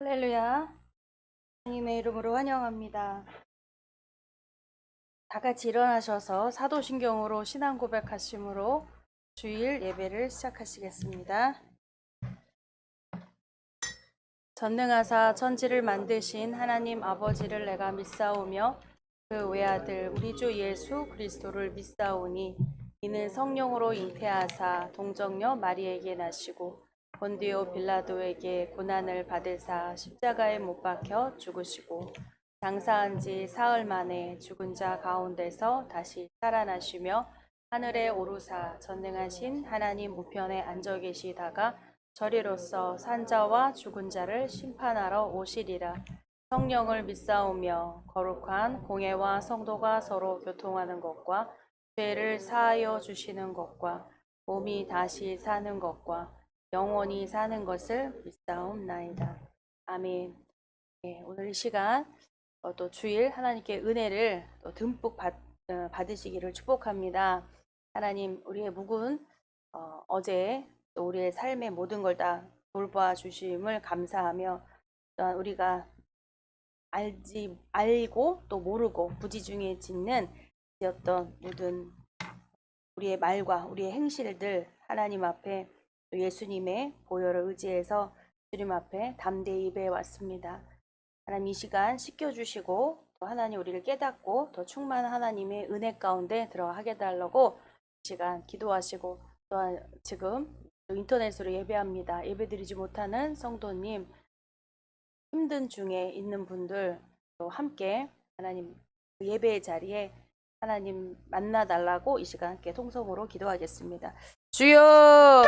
할렐루야. 하나님의 이름으로 환영합니다. 다 같이 일어나셔서 사도신경으로 신앙 고백하심으로 주일 예배를 시작하시겠습니다. 전능하사 천지를 만드신 하나님 아버지를 내가 믿사오며 그 외아들 우리 주 예수 그리스도를 믿사오니 이는 성령으로 잉태하사 동정녀 마리에게 나시고 본디오 빌라도에게 고난을 받으사 십자가에 못 박혀 죽으시고 장사한 지 사흘 만에 죽은 자 가운데서 다시 살아나시며 하늘에 오르사 전능하신 하나님 우편에 앉아 계시다가 저리로서 산자와 죽은 자를 심판하러 오시리라. 성령을 믿사오며 거룩한 공회와 성도가 서로 교통하는 것과 죄를 사하여 주시는 것과 몸이 다시 사는 것과 영원히 사는 것을 믿사옵나이다. 아멘. 네, 오늘 이 시간 또 주일 하나님께 은혜를 또 듬뿍 받으시기를 축복합니다. 하나님 우리의 묵은 어제 또 우리의 삶의 모든 걸 다 돌봐 주심을 감사하며 또한 우리가 알고 또 모르고 부지중에 짓는 어떤 모든 우리의 말과 우리의 행실들 하나님 앞에 또 예수님의 보혈을 의지해서 주님 앞에 담대히 예배해 왔습니다. 하나님 이 시간 씻겨주시고 또 하나님 우리를 깨닫고 더 충만한 하나님의 은혜 가운데 들어가게 달라고 이 시간 기도하시고 또한 지금 또 인터넷으로 예배합니다. 예배드리지 못하는 성도님 힘든 중에 있는 분들 또 함께 하나님 예배의 자리에 하나님 만나달라고 이 시간 함께 통성으로 기도하겠습니다. 주여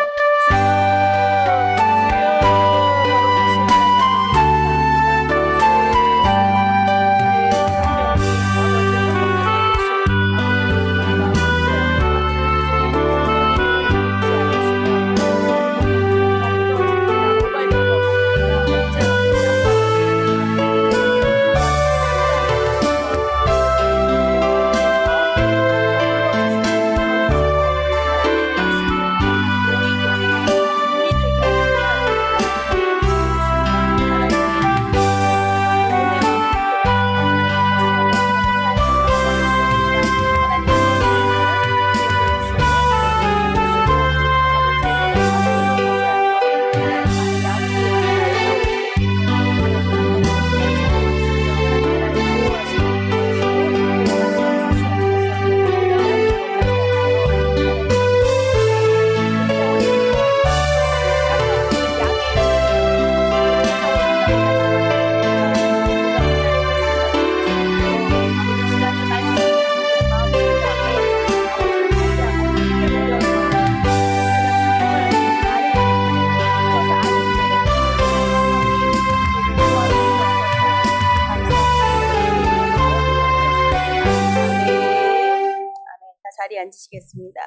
자리에 앉으시겠습니다.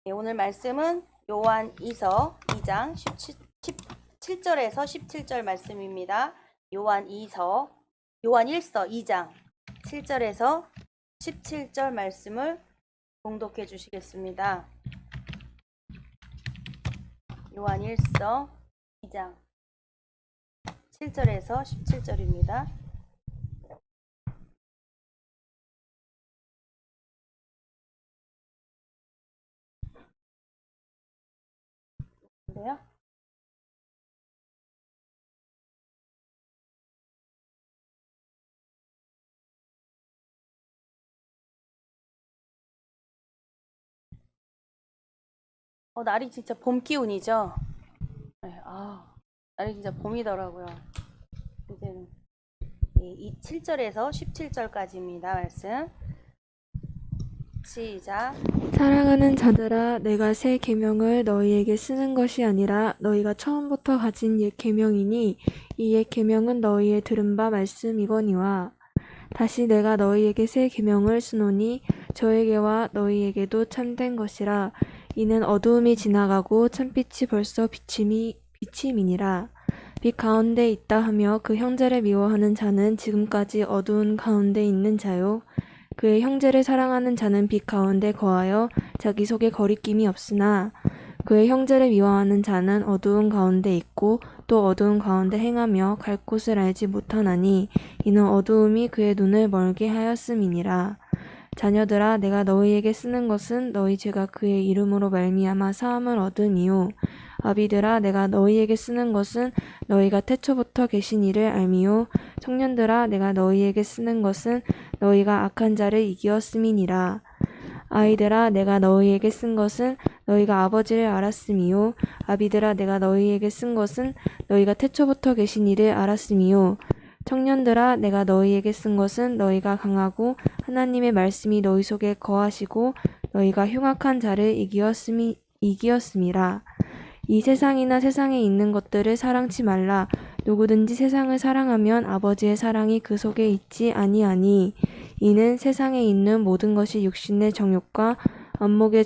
네, 오늘 말씀은 요한 2서 2장 17절에서 17절 말씀입니다. 요한 1서 2장 7절에서 17절 말씀을 봉독해 주시겠습니다. 요한 1서 2장 7절에서 17절입니다. 요 날이 진짜 봄 기운이죠. 네, 날이 진짜 봄이더라고요. 이제는 이 7절에서 17절까지입니다. 말씀 시작. 사랑하는 자들아, 내가 새 계명을 너희에게 쓰는 것이 아니라 너희가 처음부터 가진 옛 계명이니 이 옛 계명은 너희의 들은 바 말씀이거니와 다시 내가 너희에게 새 계명을 쓰노니 저에게와 너희에게도 참된 것이라. 이는 어두움이 지나가고 참빛이 벌써 비침이니라. 빛 가운데 있다 하며 그 형제를 미워하는 자는 지금까지 어두운 가운데 있는 자요. 그의 형제를 사랑하는 자는 빛 가운데 거하여 자기 속에 거리낌이 없으나 그의 형제를 미워하는 자는 어두운 가운데 있고 또 어두운 가운데 행하며 갈 곳을 알지 못하나니 이는 어두움이 그의 눈을 멀게 하였음이니라. 자녀들아 내가 너희에게 쓰는 것은 너희 죄가 그의 이름으로 말미암아 사함을 얻음이요 아비들아 내가 너희에게 쓰는 것은 너희가 태초부터 계신 이를 알미요 청년들아 내가 너희에게 쓰는 것은 너희가 악한 자를 이기었음이니라. 아이들아 내가 너희에게 쓴 것은 너희가 아버지를 알았음이요 아비들아 내가 너희에게 쓴 것은 너희가 태초부터 계신 이를 알았음이요 청년들아 내가 너희에게 쓴 것은 너희가 강하고 하나님의 말씀이 너희 속에 거하시고 너희가 흉악한 자를 이기었음이라. 이 세상이나 세상에 있는 것들을 사랑치 말라. 누구든지 세상을 사랑하면 아버지의 사랑이 그 속에 있지 아니하니 이는 세상에 있는 모든 것이 육신의 정욕과 안목의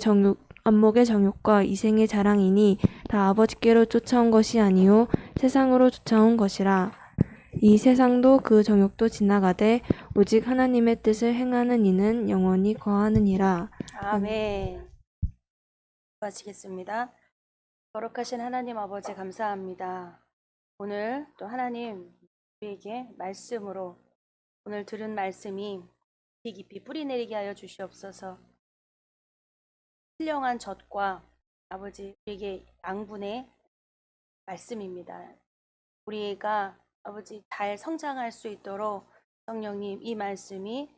정욕과 이생의 자랑이니 다 아버지께로 쫓아온 것이 아니요 세상으로 쫓아온 것이라. 이 세상도 그 정욕도 지나가되 오직 하나님의 뜻을 행하는 이는 영원히 거하느니라. 아멘. 마치겠습니다. 거룩하신 하나님 아버지 감사합니다. 오늘 또 하나님 우리에게 말씀으로 오늘 들은 말씀이 깊이 깊이 뿌리 내리게 하여 주시옵소서. 신령한 젖과 아버지 우리에게 양분의 말씀입니다. 우리가 아버지 잘 성장할 수 있도록 성령님 이 말씀이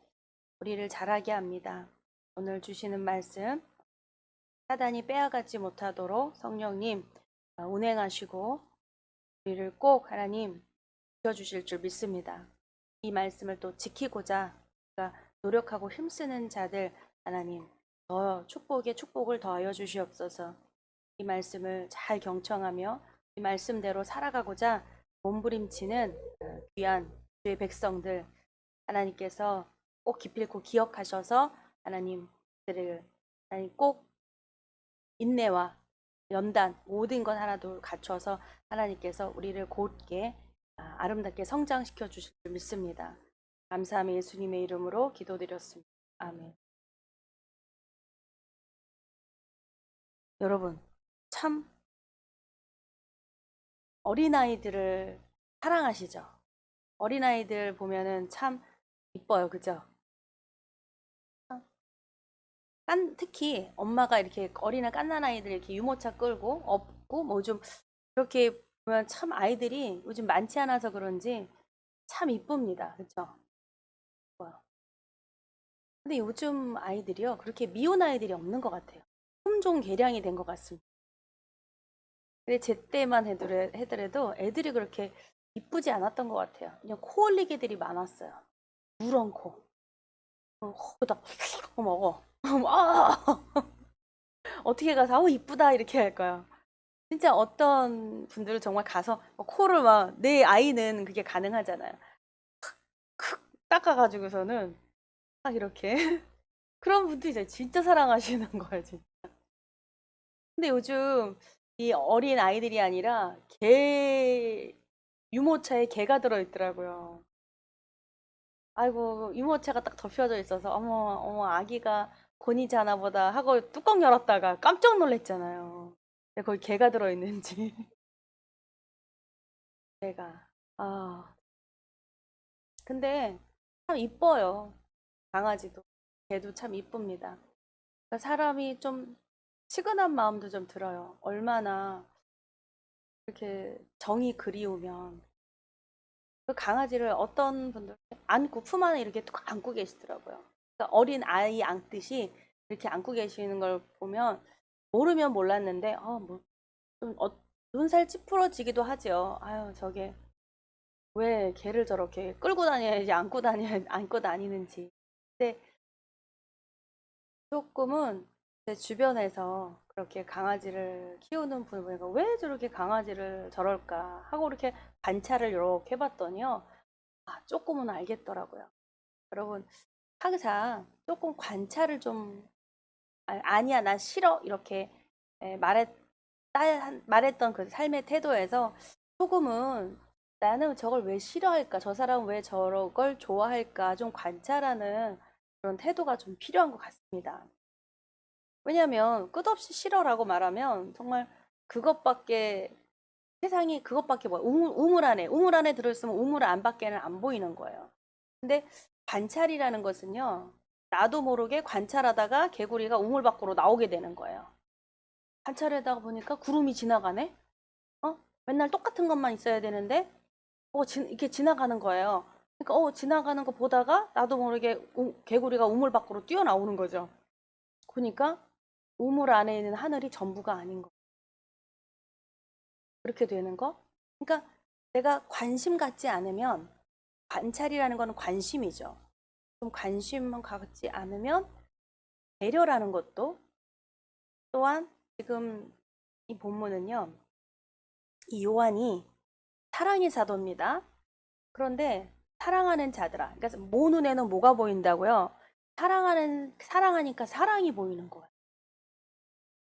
우리를 자라게 합니다. 오늘 주시는 말씀 사단이 빼앗지 못하도록 성령님 운행하시고 우리를 꼭 하나님 지켜주실 줄 믿습니다. 이 말씀을 또 지키고자 우리가 노력하고 힘쓰는 자들 하나님 더 축복에 축복을 더하여 주시옵소서. 이 말씀을 잘 경청하며 이 말씀대로 살아가고자 몸부림치는 귀한 주의 백성들 하나님께서 꼭 기필코 기억하셔서 하나님들을 하나님 꼭 인내와 연단 모든 것 하나도 갖춰서 하나님께서 우리를 곧게 아름답게 성장시켜 주실 줄 믿습니다. 감사하며 예수님의 이름으로 기도드렸습니다. 아멘. 여러분 참 어린아이들을 사랑하시죠? 어린아이들 보면은 참 이뻐요. 그죠? 특히 엄마가 이렇게 어린아 갓난아이들 이렇게 유모차 끌고 업고 뭐 좀 그렇게 보면 참 아이들이 요즘 많지 않아서 그런지 참 이쁩니다. 그렇죠? 근데 요즘 아이들이요 그렇게 미운 아이들이 없는 것 같아요. 품종 개량이 된 것 같습니다. 근데 제 때만 해더라도 애들이 그렇게 이쁘지 않았던 것 같아요. 그냥 코 올리개들이 많았어요. 누런 코. 딱 먹어. 어떻게 가서 이쁘다 이렇게 할까요? 진짜 어떤 분들은 정말 가서 코를 막 내 아이는 그게 가능하잖아요. 크 닦아가지고서는 딱 이렇게 그런 분들이 진짜 사랑하시는 거예요, 진짜. 근데 요즘 이 어린 아이들이 아니라 개 유모차에 개가 들어있더라고요. 아이고 유모차가 딱 덮여져 있어서 어머 어머 아기가 권이자나 보다 하고 뚜껑 열었다가 깜짝 놀랐잖아요. 근데 거기 개가 들어있는지 개가 근데 참 이뻐요. 강아지도 개도 참 이쁩니다. 그러니까 사람이 좀 치근한 마음도 좀 들어요. 얼마나 이렇게 정이 그리우면 그 강아지를 어떤 분들 안고 품 안에 이렇게 뚝 안고 계시더라고요. 그러니까 어린 아이 안듯이 이렇게 안고 계시는 걸 보면 모르면 몰랐는데 뭐좀 눈살 찌푸러지기도 하죠. 아유 저게 왜 개를 저렇게 끌고 다녀야지 안고 다니는지. 근데 조금은 제 주변에서 그렇게 강아지를 키우는 분을 보니까 왜 저렇게 강아지를 저럴까 하고 이렇게 관찰을 이렇게 해봤더니요. 조금은 알겠더라고요. 여러분, 항상 조금 관찰을 좀, 아니야, 난 싫어. 이렇게 예, 말했던 그 삶의 태도에서 조금은 나는 저걸 왜 싫어할까? 저 사람은 왜 저걸 좋아할까? 좀 관찰하는 그런 태도가 좀 필요한 것 같습니다. 왜냐하면 끝없이 싫어라고 말하면 정말 그것밖에 세상이 그것밖에 뭐야. 우물 안에 들어있으면 우물 안밖에는 안 보이는 거예요. 근데 관찰이라는 것은요, 나도 모르게 관찰하다가 개구리가 우물 밖으로 나오게 되는 거예요. 관찰하다가 보니까 구름이 지나가네? 맨날 똑같은 것만 있어야 되는데, 이렇게 지나가는 거예요. 그러니까, 지나가는 거 보다가 나도 모르게 개구리가 우물 밖으로 뛰어나오는 거죠. 그러니까 우물 안에 있는 하늘이 전부가 아닌 거. 그렇게 되는 거. 그러니까 내가 관심 갖지 않으면, 관찰이라는 거는 관심이죠. 좀 관심만 갖지 않으면 배려라는 것도, 또한 지금 이 본문은요, 이 요한이 사랑의 사도입니다. 그런데 사랑하는 자들아, 그러니까 모 눈에는 뭐가 보인다고요? 사랑하니까 사랑이 보이는 거예요.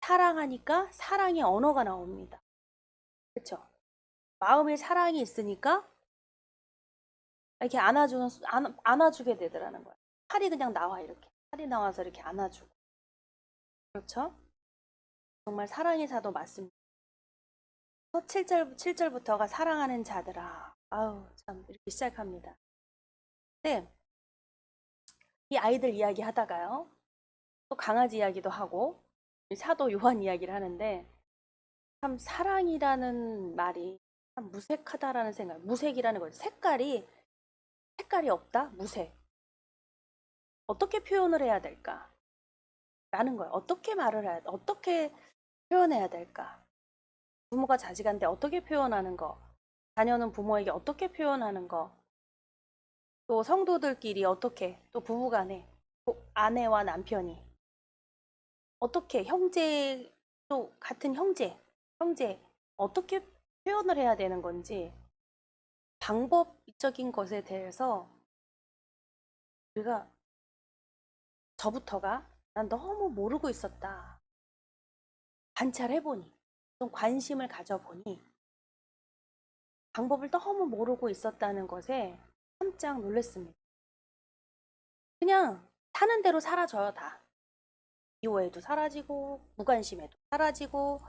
사랑하니까 사랑의 언어가 나옵니다. 그렇죠? 마음에 사랑이 있으니까 이렇게 안아주게 되더라는 거예요. 팔이 그냥 나와, 이렇게. 팔이 나와서 이렇게 안아주고. 그렇죠? 정말 사랑의 사도 맞습니다. 7절부터가 사랑하는 자들아. 아우, 참, 이렇게 시작합니다. 네. 이 아이들 이야기 하다가요, 또 강아지 이야기도 하고, 사도 요한 이야기를 하는데, 참 사랑이라는 말이 참 무색하다라는 생각, 무색이라는 거죠. 색깔이 없다? 무색. 어떻게 표현을 해야 될까? 라는 거예요. 어떻게 표현해야 될까? 부모가 자식한테 어떻게 표현하는 거, 자녀는 부모에게 어떻게 표현하는 거, 또 성도들끼리 어떻게, 또 부부간에, 또 아내와 남편이 어떻게, 또 같은 형제 어떻게 표현을 해야 되는 건지, 방법적인 것에 대해서 우리가, 저부터가 난 너무 모르고 있었다. 관찰해보니, 좀 관심을 가져보니 방법을 너무 모르고 있었다는 것에 깜짝 놀랐습니다. 그냥 사는 대로 사라져요, 다. 미워해도 사라지고, 무관심해도 사라지고,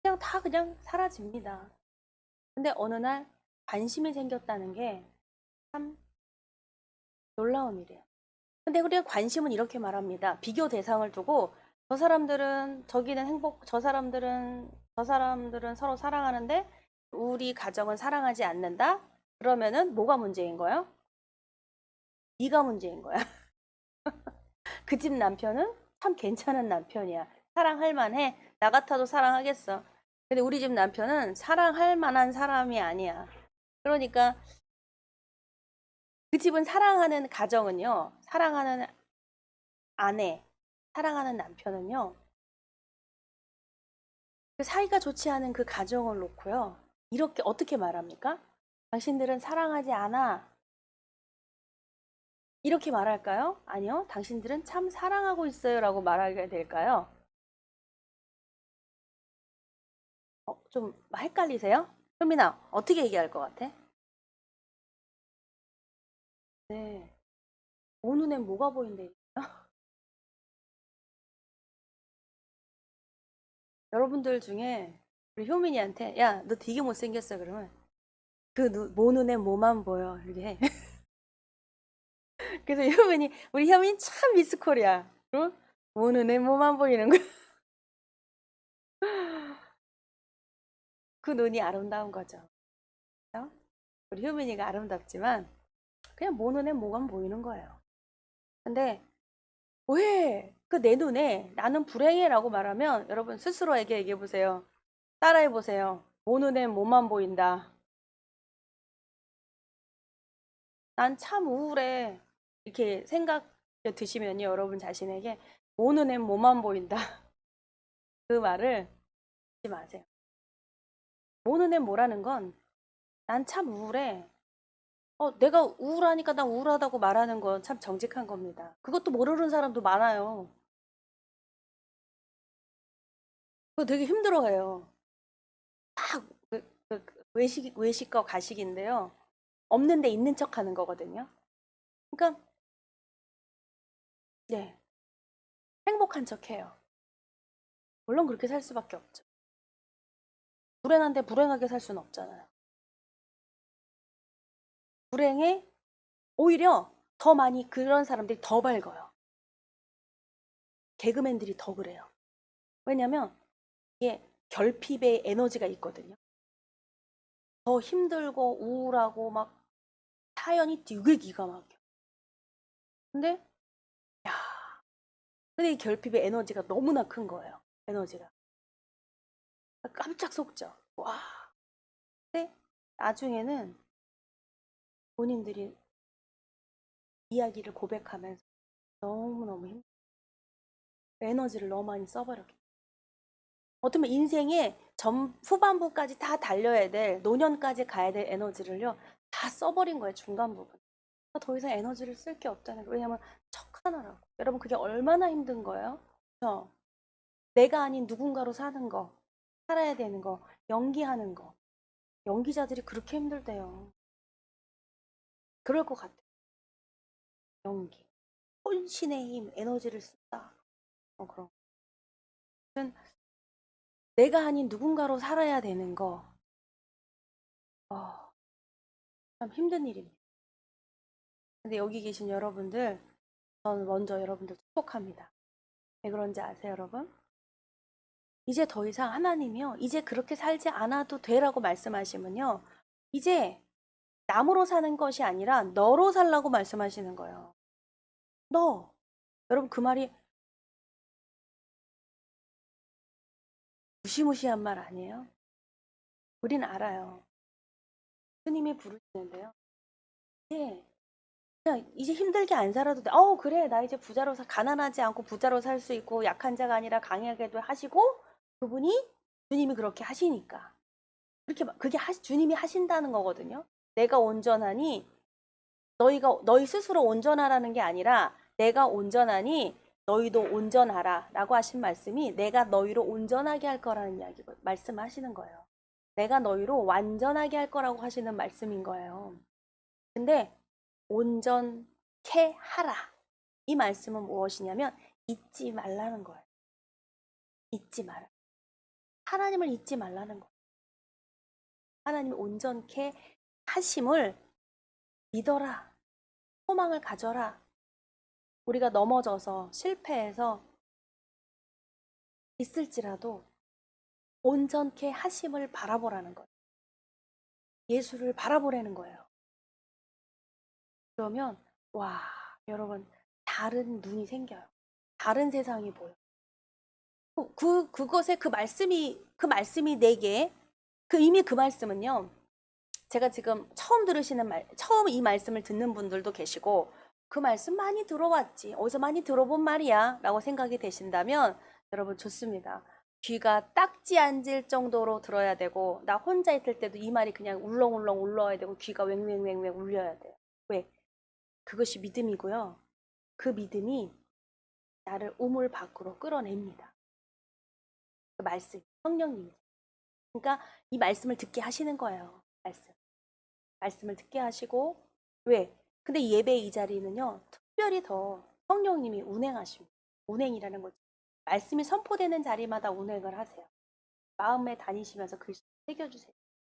그냥 다 그냥 사라집니다. 근데 어느 날 관심이 생겼다는 게 참 놀라운 일이에요. 근데 우리가 관심은 이렇게 말합니다. 비교 대상을 두고, 저 사람들은, 저기는 저 사람들은 서로 사랑하는데, 우리 가정은 사랑하지 않는다? 그러면은 뭐가 문제인 거예요? 네가 문제인 거야. 그 집 남편은 참 괜찮은 남편이야. 사랑할 만해. 나 같아도 사랑하겠어. 근데 우리 집 남편은 사랑할 만한 사람이 아니야. 그러니까 그 집은 사랑하는 가정은요, 사랑하는 아내, 사랑하는 남편은요, 그 사이가 좋지 않은 그 가정을 놓고요, 이렇게 어떻게 말합니까? 당신들은 사랑하지 않아. 이렇게 말할까요? 아니요. 당신들은 참 사랑하고 있어요. 라고 말하게 될까요? 좀 헷갈리세요? 효민아, 어떻게 얘기할 것 같아? 네. 오 눈엔 뭐가 보인대? 여러분들 중에 우리 효민이한테, 야, 너 되게 못생겼어. 그러면 모 눈엔 뭐만 보여. 이렇게 해. 그래서 우리 효민이 참 미스코리아. 응? 모 눈엔 뭐만 보이는 거야. 그 눈이 아름다운 거죠. 그죠? 우리 효민이가 아름답지만 그냥 모 눈엔 뭐만 보이는 거예요. 근데 왜 그 내 눈에 나는 불행해라고 말하면 여러분 스스로에게 얘기해 보세요. 따라해 보세요. 모 눈엔 뭐만 보인다. 난 참 우울해. 이렇게 생각 드시면요, 여러분 자신에게 모 눈엔 뭐만 보인다. 그 말을 하지 마세요. 모 눈엔 뭐라는 건 난 참 우울해. 내가 우울하니까 난 우울하다고 말하는 건 참 정직한 겁니다. 그것도 모르는 사람도 많아요. 그거 되게 힘들어해요. 딱 외식과 가식인데요. 없는데 있는 척 하는 거거든요. 그러니까, 네, 행복한 척 해요. 물론 그렇게 살 수밖에 없죠. 불행한데 불행하게 살 수는 없잖아요. 불행해 오히려 더 많이 그런 사람들이 더 밝아요. 개그맨들이 더 그래요. 왜냐면 이게 결핍의 에너지가 있거든요. 더 힘들고 우울하고 막 사연이 되게 기가 막혀. 근데 야, 근데 이 결핍의 에너지가 너무나 큰 거예요. 에너지가 깜짝 속죠. 와. 근데 나중에는 본인들이 이야기를 고백하면서 너무너무 에너지를 너무 많이 써버렸기. 어쩌면 인생의 후반부까지 다 달려야 될, 노년까지 가야 될 에너지를요, 다 써버린 거예요, 중간 부분. 더 이상 에너지를 쓸 게 없다는 거예요. 왜냐면 척 하나라고. 여러분, 그게 얼마나 힘든 거예요? 그래서 내가 아닌 누군가로 사는 거, 살아야 되는 거, 연기하는 거. 연기자들이 그렇게 힘들대요. 그럴 것 같아요. 연기. 혼신의 힘, 에너지를 쓴다. 그럼. 내가 아닌 누군가로 살아야 되는 거, 참 힘든 일입니다. 근데 여기 계신 여러분들, 저는 먼저 여러분들 축복합니다. 왜 그런지 아세요, 여러분? 이제 더 이상 하나님이요, 이제 그렇게 살지 않아도 되라고 말씀하시면요, 이제 남으로 사는 것이 아니라 너로 살라고 말씀하시는 거예요. 너. 여러분, 그 말이 무시무시한 말 아니에요? 우린 알아요. 주님이 부르시는데요. 이제 그냥 이제 힘들게 안 살아도 돼. 그래. 나 이제 가난하지 않고 부자로 살 수 있고 약한 자가 아니라 강하게도 하시고 그분이 주님이 그렇게 하시니까. 그게 주님이 하신다는 거거든요. 내가 온전하니 너희 스스로 온전하라는 게 아니라 내가 온전하니 너희도 온전하라 라고 하신 말씀이 내가 너희로 온전하게 할 거라는 말씀하시는 거예요. 내가 너희로 완전하게 할 거라고 하시는 말씀인 거예요. 근데 온전케 하라. 이 말씀은 무엇이냐면 잊지 말라는 거예요. 잊지 마라. 하나님을 잊지 말라는 거예요. 하나님이 온전케 하심을 믿어라. 소망을 가져라. 우리가 넘어져서 실패해서 있을지라도 온전케 하심을 바라보라는 거예요. 예수를 바라보라는 거예요. 그러면 와, 여러분 다른 눈이 생겨요. 다른 세상이 보여. 그것에 그 말씀이 내게 이미 그 말씀은요. 제가 지금 처음 이 말씀을 듣는 분들도 계시고 그 말씀 많이 들어왔지. 어디서 많이 들어본 말이야 라고 생각이 되신다면 여러분 좋습니다. 귀가 딱지 앉을 정도로 들어야 되고 나 혼자 있을 때도 이 말이 그냥 울렁울렁 울러야 되고 귀가 왱왱왱왱 울려야 돼요. 왜? 그것이 믿음이고요. 그 믿음이 나를 우물 밖으로 끌어냅니다. 그 말씀, 성령님이. 그러니까 이 말씀을 듣게 하시는 거예요. 말씀을 듣게 하시고 왜? 근데 예배 이 자리는요. 특별히 더 성령님이 운행하십니다. 운행이라는 거죠. 말씀이 선포되는 자리마다 운행을 하세요. 마음에 다니시면서 글씨 새겨주세요.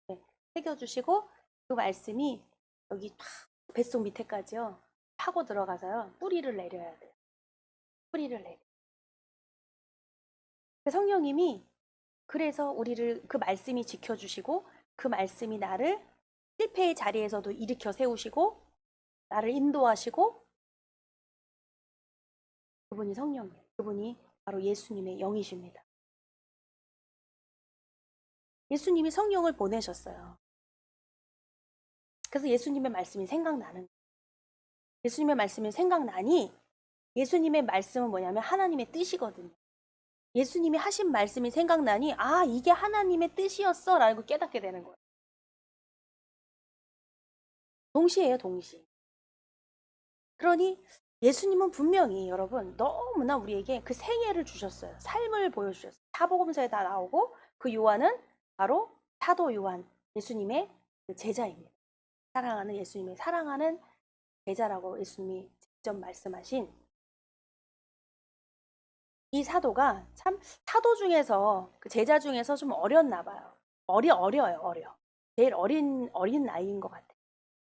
네, 새겨주시고 그 말씀이 여기 탁 뱃속 밑에까지요. 파고 들어가서요. 뿌리를 내려야 돼요. 뿌리를 내려. 성령님이 그래서 우리를 그 말씀이 지켜주시고 그 말씀이 나를 실패의 자리에서도 일으켜 세우시고 나를 인도하시고 그분이 성령님, 그분이 바로 예수님의 영이십니다. 예수님이 성령을 보내셨어요. 그래서 예수님의 말씀이 생각나는 예수님의 말씀이 생각나니 예수님의 말씀은 뭐냐면 하나님의 뜻이거든요. 예수님이 하신 말씀이 생각나니 이게 하나님의 뜻이었어 라고 깨닫게 되는 거예요. 동시에요, 동시. 그러니 예수님은 분명히 여러분 너무나 우리에게 그 생애를 주셨어요. 삶을 보여주셨어요. 사복음서에 다 나오고 그 요한은 바로 사도 요한, 예수님의 제자입니다. 사랑하는 예수님의 사랑하는 제자라고 예수님이 직접 말씀하신 이 사도가 참 사도 중에서 그 제자 중에서 좀 어렸나 봐요. 어려요. 제일 어린 나이인 것 같아요.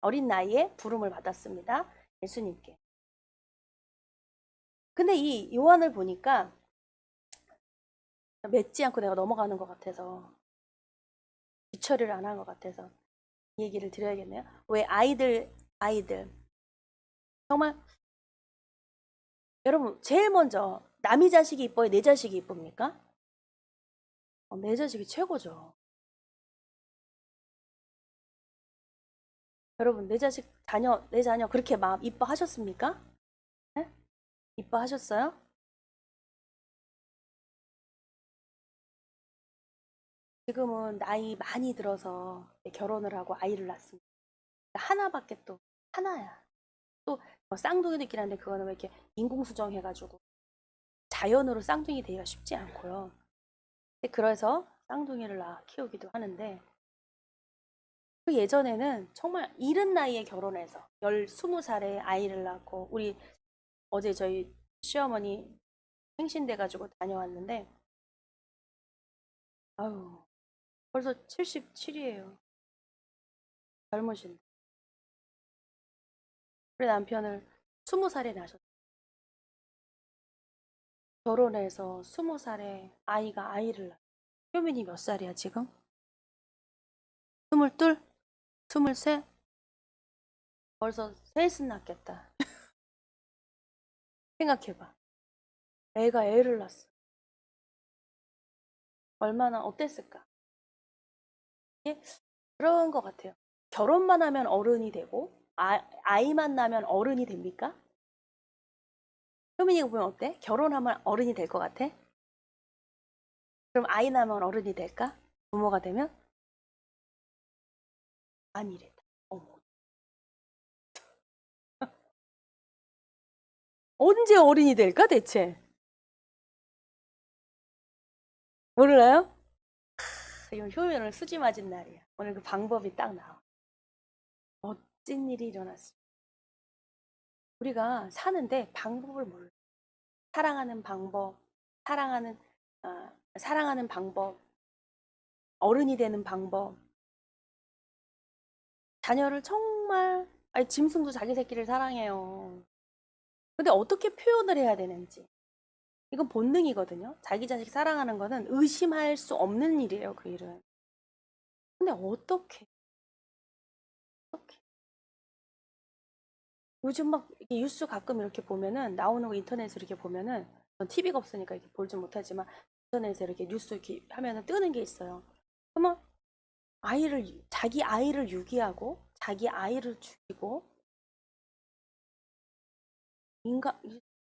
어린 나이에 부름을 받았습니다. 예수님께. 근데 이 요한을 보니까 맺지 않고 내가 넘어가는 것 같아서, 뒤처리를 안 한 것 같아서 이 얘기를 드려야겠네요. 왜 아이들 정말, 여러분 제일 먼저 남의 자식이 이뻐요, 내 자식이 이쁩니까? 내 자식이 최고죠. 여러분 내 자녀 그렇게 마음 이뻐하셨습니까? 네? 이뻐하셨어요? 지금은 나이 많이 들어서 결혼을 하고 아이를 낳습니다. 하나밖에, 또 하나야. 또 쌍둥이도 있긴 한데 그거는 왜 이렇게 인공수정 해가지고 자연으로 쌍둥이 되기가 쉽지 않고요. 그래서 쌍둥이를 낳아 키우기도 하는데, 그 예전에는 정말 이른 나이에 결혼해서 20살에 아이를 낳고, 우리 어제 저희 시어머니 생신돼가지고 다녀왔는데, 아유 벌써 77이에요. 젊으신데. 우리 남편을 20살에 낳으셨어요. 결혼해서 20살에 아이를 낳았어요. 효민이 몇 살이야 지금? 22? 23? 벌써 셋은 낳겠다. 생각해봐. 애가 애를 낳았어. 얼마나 어땠을까? 이게 그런 것 같아요. 결혼만 하면 어른이 되고, 아이만 낳으면 어른이 됩니까? 효민이가 보면 어때? 결혼하면 어른이 될 것 같아? 그럼 아이 낳으면 어른이 될까? 부모가 되면? 아니래다. 어머. 언제 어른이 될까 대체? 몰라요? 이건 효면을 수지 맞은 날이야. 오늘 그 방법이 딱 나와. 멋진 일이 일어났어. 우리가 사는데 방법을 몰라. 사랑하는 방법, 사랑하는 사랑하는 방법, 어른이 되는 방법. 자녀를 정말, 아니 짐승도 자기 새끼를 사랑해요. 근데 어떻게 표현을 해야 되는지, 이건 본능이거든요. 자기 자식 사랑하는 거는 의심할 수 없는 일이에요, 그 일은. 근데 어떻게 요즘 막 이렇게 뉴스 가끔 이렇게 보면은, 나오는 거 인터넷에 이렇게 보면은, 전 TV가 없으니까 이렇게 보지 못하지만 인터넷에 이렇게 뉴스 이렇게 하면은 뜨는 게 있어요. 그러면 자기 아이를 유기하고 자기 아이를 죽이고, 인간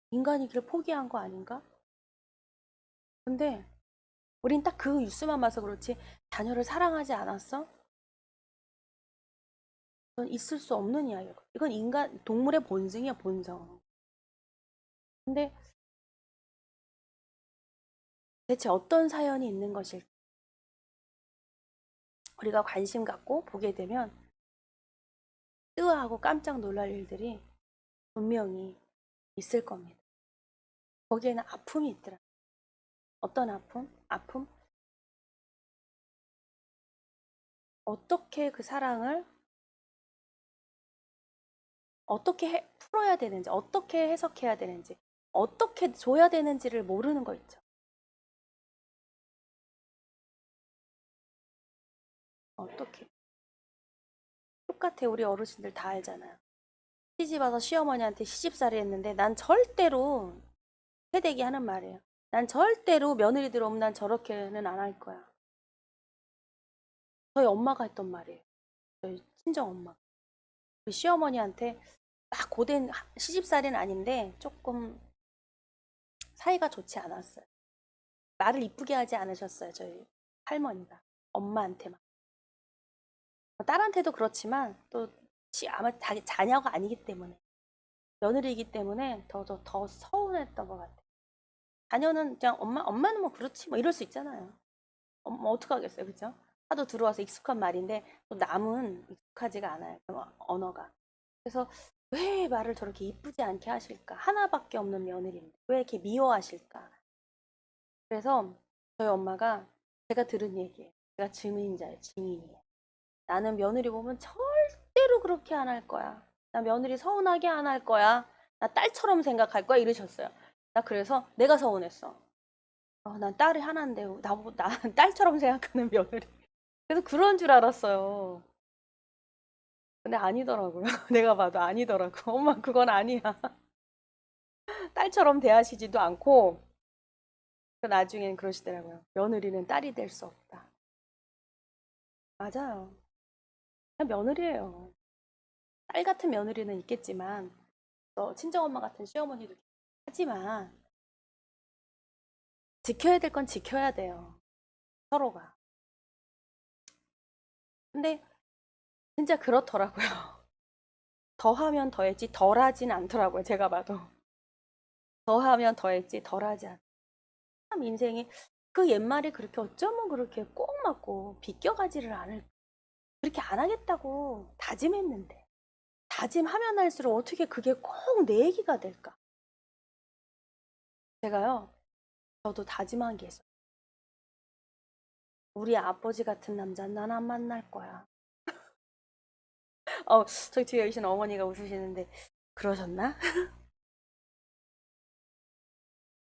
인간이기를 포기한 거 아닌가? 근데 우린 딱 그 뉴스만 봐서 그렇지, 자녀를 사랑하지 않았어? 그건 있을 수 없는 이야기예요. 이건 동물의 본성이야, 본성. 근데 대체 어떤 사연이 있는 것일까? 우리가 관심 갖고 보게 되면 뜨아하고 깜짝 놀랄 일들이 분명히 있을 겁니다. 거기에는 아픔이 있더라. 어떤 아픔? 어떻게 그 사랑을 어떻게 풀어야 되는지, 어떻게 해석해야 되는지, 어떻게 줘야 되는지를 모르는 거 있죠. 어떻게. 똑같아. 우리 어르신들 다 알잖아요. 시집 와서 시어머니한테 시집살이 했는데, 난 절대로, 새댁이 하는 말이에요. 난 절대로 며느리 들어오면 난 저렇게는 안 할 거야. 저희 엄마가 했던 말이에요. 저희 친정 엄마. 우리 시어머니한테 막 고된 시집살이는 아닌데 조금 사이가 좋지 않았어요. 말을 이쁘게 하지 않으셨어요, 저희 할머니가. 엄마한테만. 딸한테도 그렇지만 또 아마 자기 자녀가 아니기 때문에, 며느리이기 때문에 더 서운했던 것 같아요. 자녀는 그냥 엄마는 뭐 그렇지 뭐 이럴 수 있잖아요. 뭐 어떡하겠어요, 그죠? 하도 들어와서 익숙한 말인데 또 남은 익숙하지가 않아요, 그 언어가. 그래서 왜 말을 저렇게 이쁘지 않게 하실까? 하나밖에 없는 며느리인데 왜 이렇게 미워하실까? 그래서 저희 엄마가, 제가 들은 얘기예요. 제가 증인자예요, 증인이에요. 나는 며느리 보면 절대로 그렇게 안 할 거야. 나 며느리 서운하게 안 할 거야. 나 딸처럼 생각할 거야. 이러셨어요. 나 그래서 내가 서운했어. 난 딸이 하나인데 나 딸처럼 생각하는 며느리. 그래서 그런 줄 알았어요. 근데 아니더라고요. 내가 봐도 아니더라고. 엄마 그건 아니야. 딸처럼 대하시지도 않고 나중엔 그러시더라고요. 며느리는 딸이 될 수 없다. 맞아요. 그냥 며느리예요. 딸 같은 며느리는 있겠지만 또 친정엄마 같은 시어머니도 하지만 지켜야 될 건 지켜야 돼요. 서로가. 근데 진짜 그렇더라고요. 더하면 더했지 덜하진 않더라고요. 제가 봐도. 더하면 더했지 덜하지 않아. 참 인생이 그 옛말에 그렇게 어쩌면 그렇게 꼭 맞고 비껴가지를 않을 그렇게 안 하겠다고 다짐했는데 다짐하면 할수록 어떻게 그게 꼭 내 얘기가 될까? 제가요, 저도 다짐한 게 있어요. 우리 아버지 같은 남자는 난 안 만날 거야. 저기 뒤에 계신 어머니가 웃으시는데 그러셨나?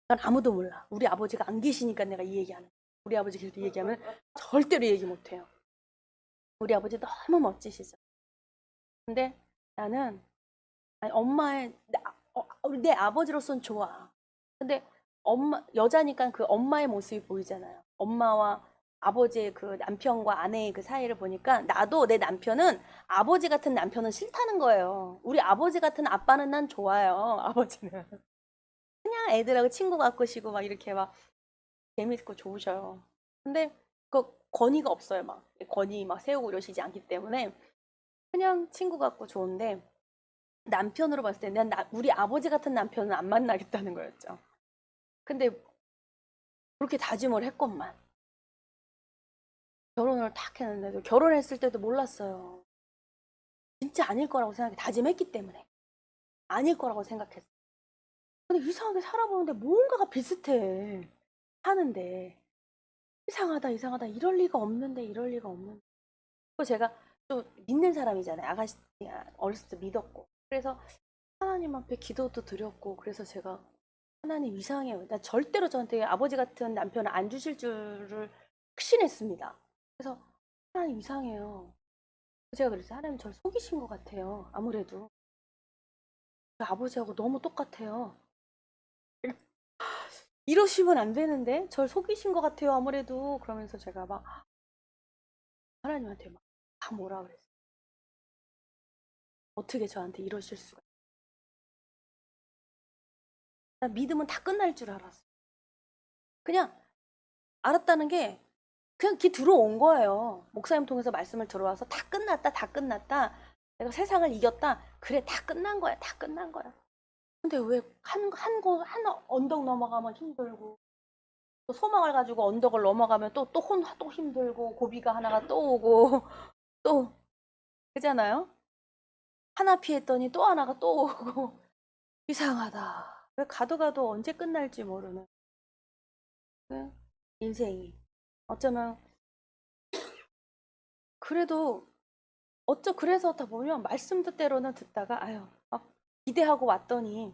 난 아무도 몰라. 우리 아버지가 안 계시니까 내가 이 얘기하는 거야. 우리 아버지 계속 얘기하면 절대로 얘기 못해요. 우리 아버지 너무 멋지시죠. 근데 나는 아니, 내 아버지로선 좋아. 근데 여자니까 그 엄마의 모습이 보이잖아요. 엄마와 아버지의 그 남편과 아내의 그 사이를 보니까 나도 내 남편은 아버지 같은 남편은 싫다는 거예요. 우리 아버지 같은 아빠는 난 좋아요. 아버지는. 그냥 애들하고 친구 같으시고 막 이렇게 막 재밌고 좋으셔요. 근데 그 권위가 없어요. 막 권위 막 세우고 이러시지 않기 때문에 그냥 친구 같고 좋은데 남편으로 봤을 때 우리 아버지 같은 남편은 안 만나겠다는 거였죠. 근데 그렇게 다짐을 했건만 결혼을 탁 했는데도 결혼했을 때도 몰랐어요. 진짜 아닐 거라고 생각해. 다짐했기 때문에 아닐 거라고 생각했어. 근데 이상하게 살아보는데 뭔가가 비슷해. 하는데 이상하다 이상하다 이럴 리가 없는데 이럴 리가 없는데. 또 제가 또 믿는 사람이잖아요. 아가씨 어렸을 때 믿었고 그래서 하나님 앞에 기도도 드렸고 그래서 제가 하나님 이상해요. 나 절대로 저한테 아버지 같은 남편을 안 주실 줄을 확신했습니다. 그래서 하나님 이상해요. 제가 그랬어요. 하나님 저를 속이신 것 같아요. 아무래도 저 아버지하고 너무 똑같아요. 이러시면 안 되는데 저를 속이신 것 같아요. 아무래도 그러면서 제가 막 하나님한테 막 뭐라 그랬어요. 어떻게 저한테 이러실 수가? 나 믿음은 다 끝날 줄 알았어. 그냥 알았다는 게 그냥 기 들어온 거예요. 목사님 통해서 말씀을 들어와서 다 끝났다, 다 끝났다. 내가 세상을 이겼다. 그래, 다 끝난 거야, 다 끝난 거야. 근데 왜 한 언덕 넘어가면 힘들고, 또 소망을 가지고 언덕을 넘어가면 또 힘들고, 고비가 하나가 또 오고, 또, 그잖아요? 하나 피했더니 또 하나가 또 오고, 이상하다. 왜 가도 언제 끝날지 모르는 그 인생이. 어쩌면, 그래도 그래서 다 보면 말씀 듣대로는 듣다가 아유 막 기대하고 왔더니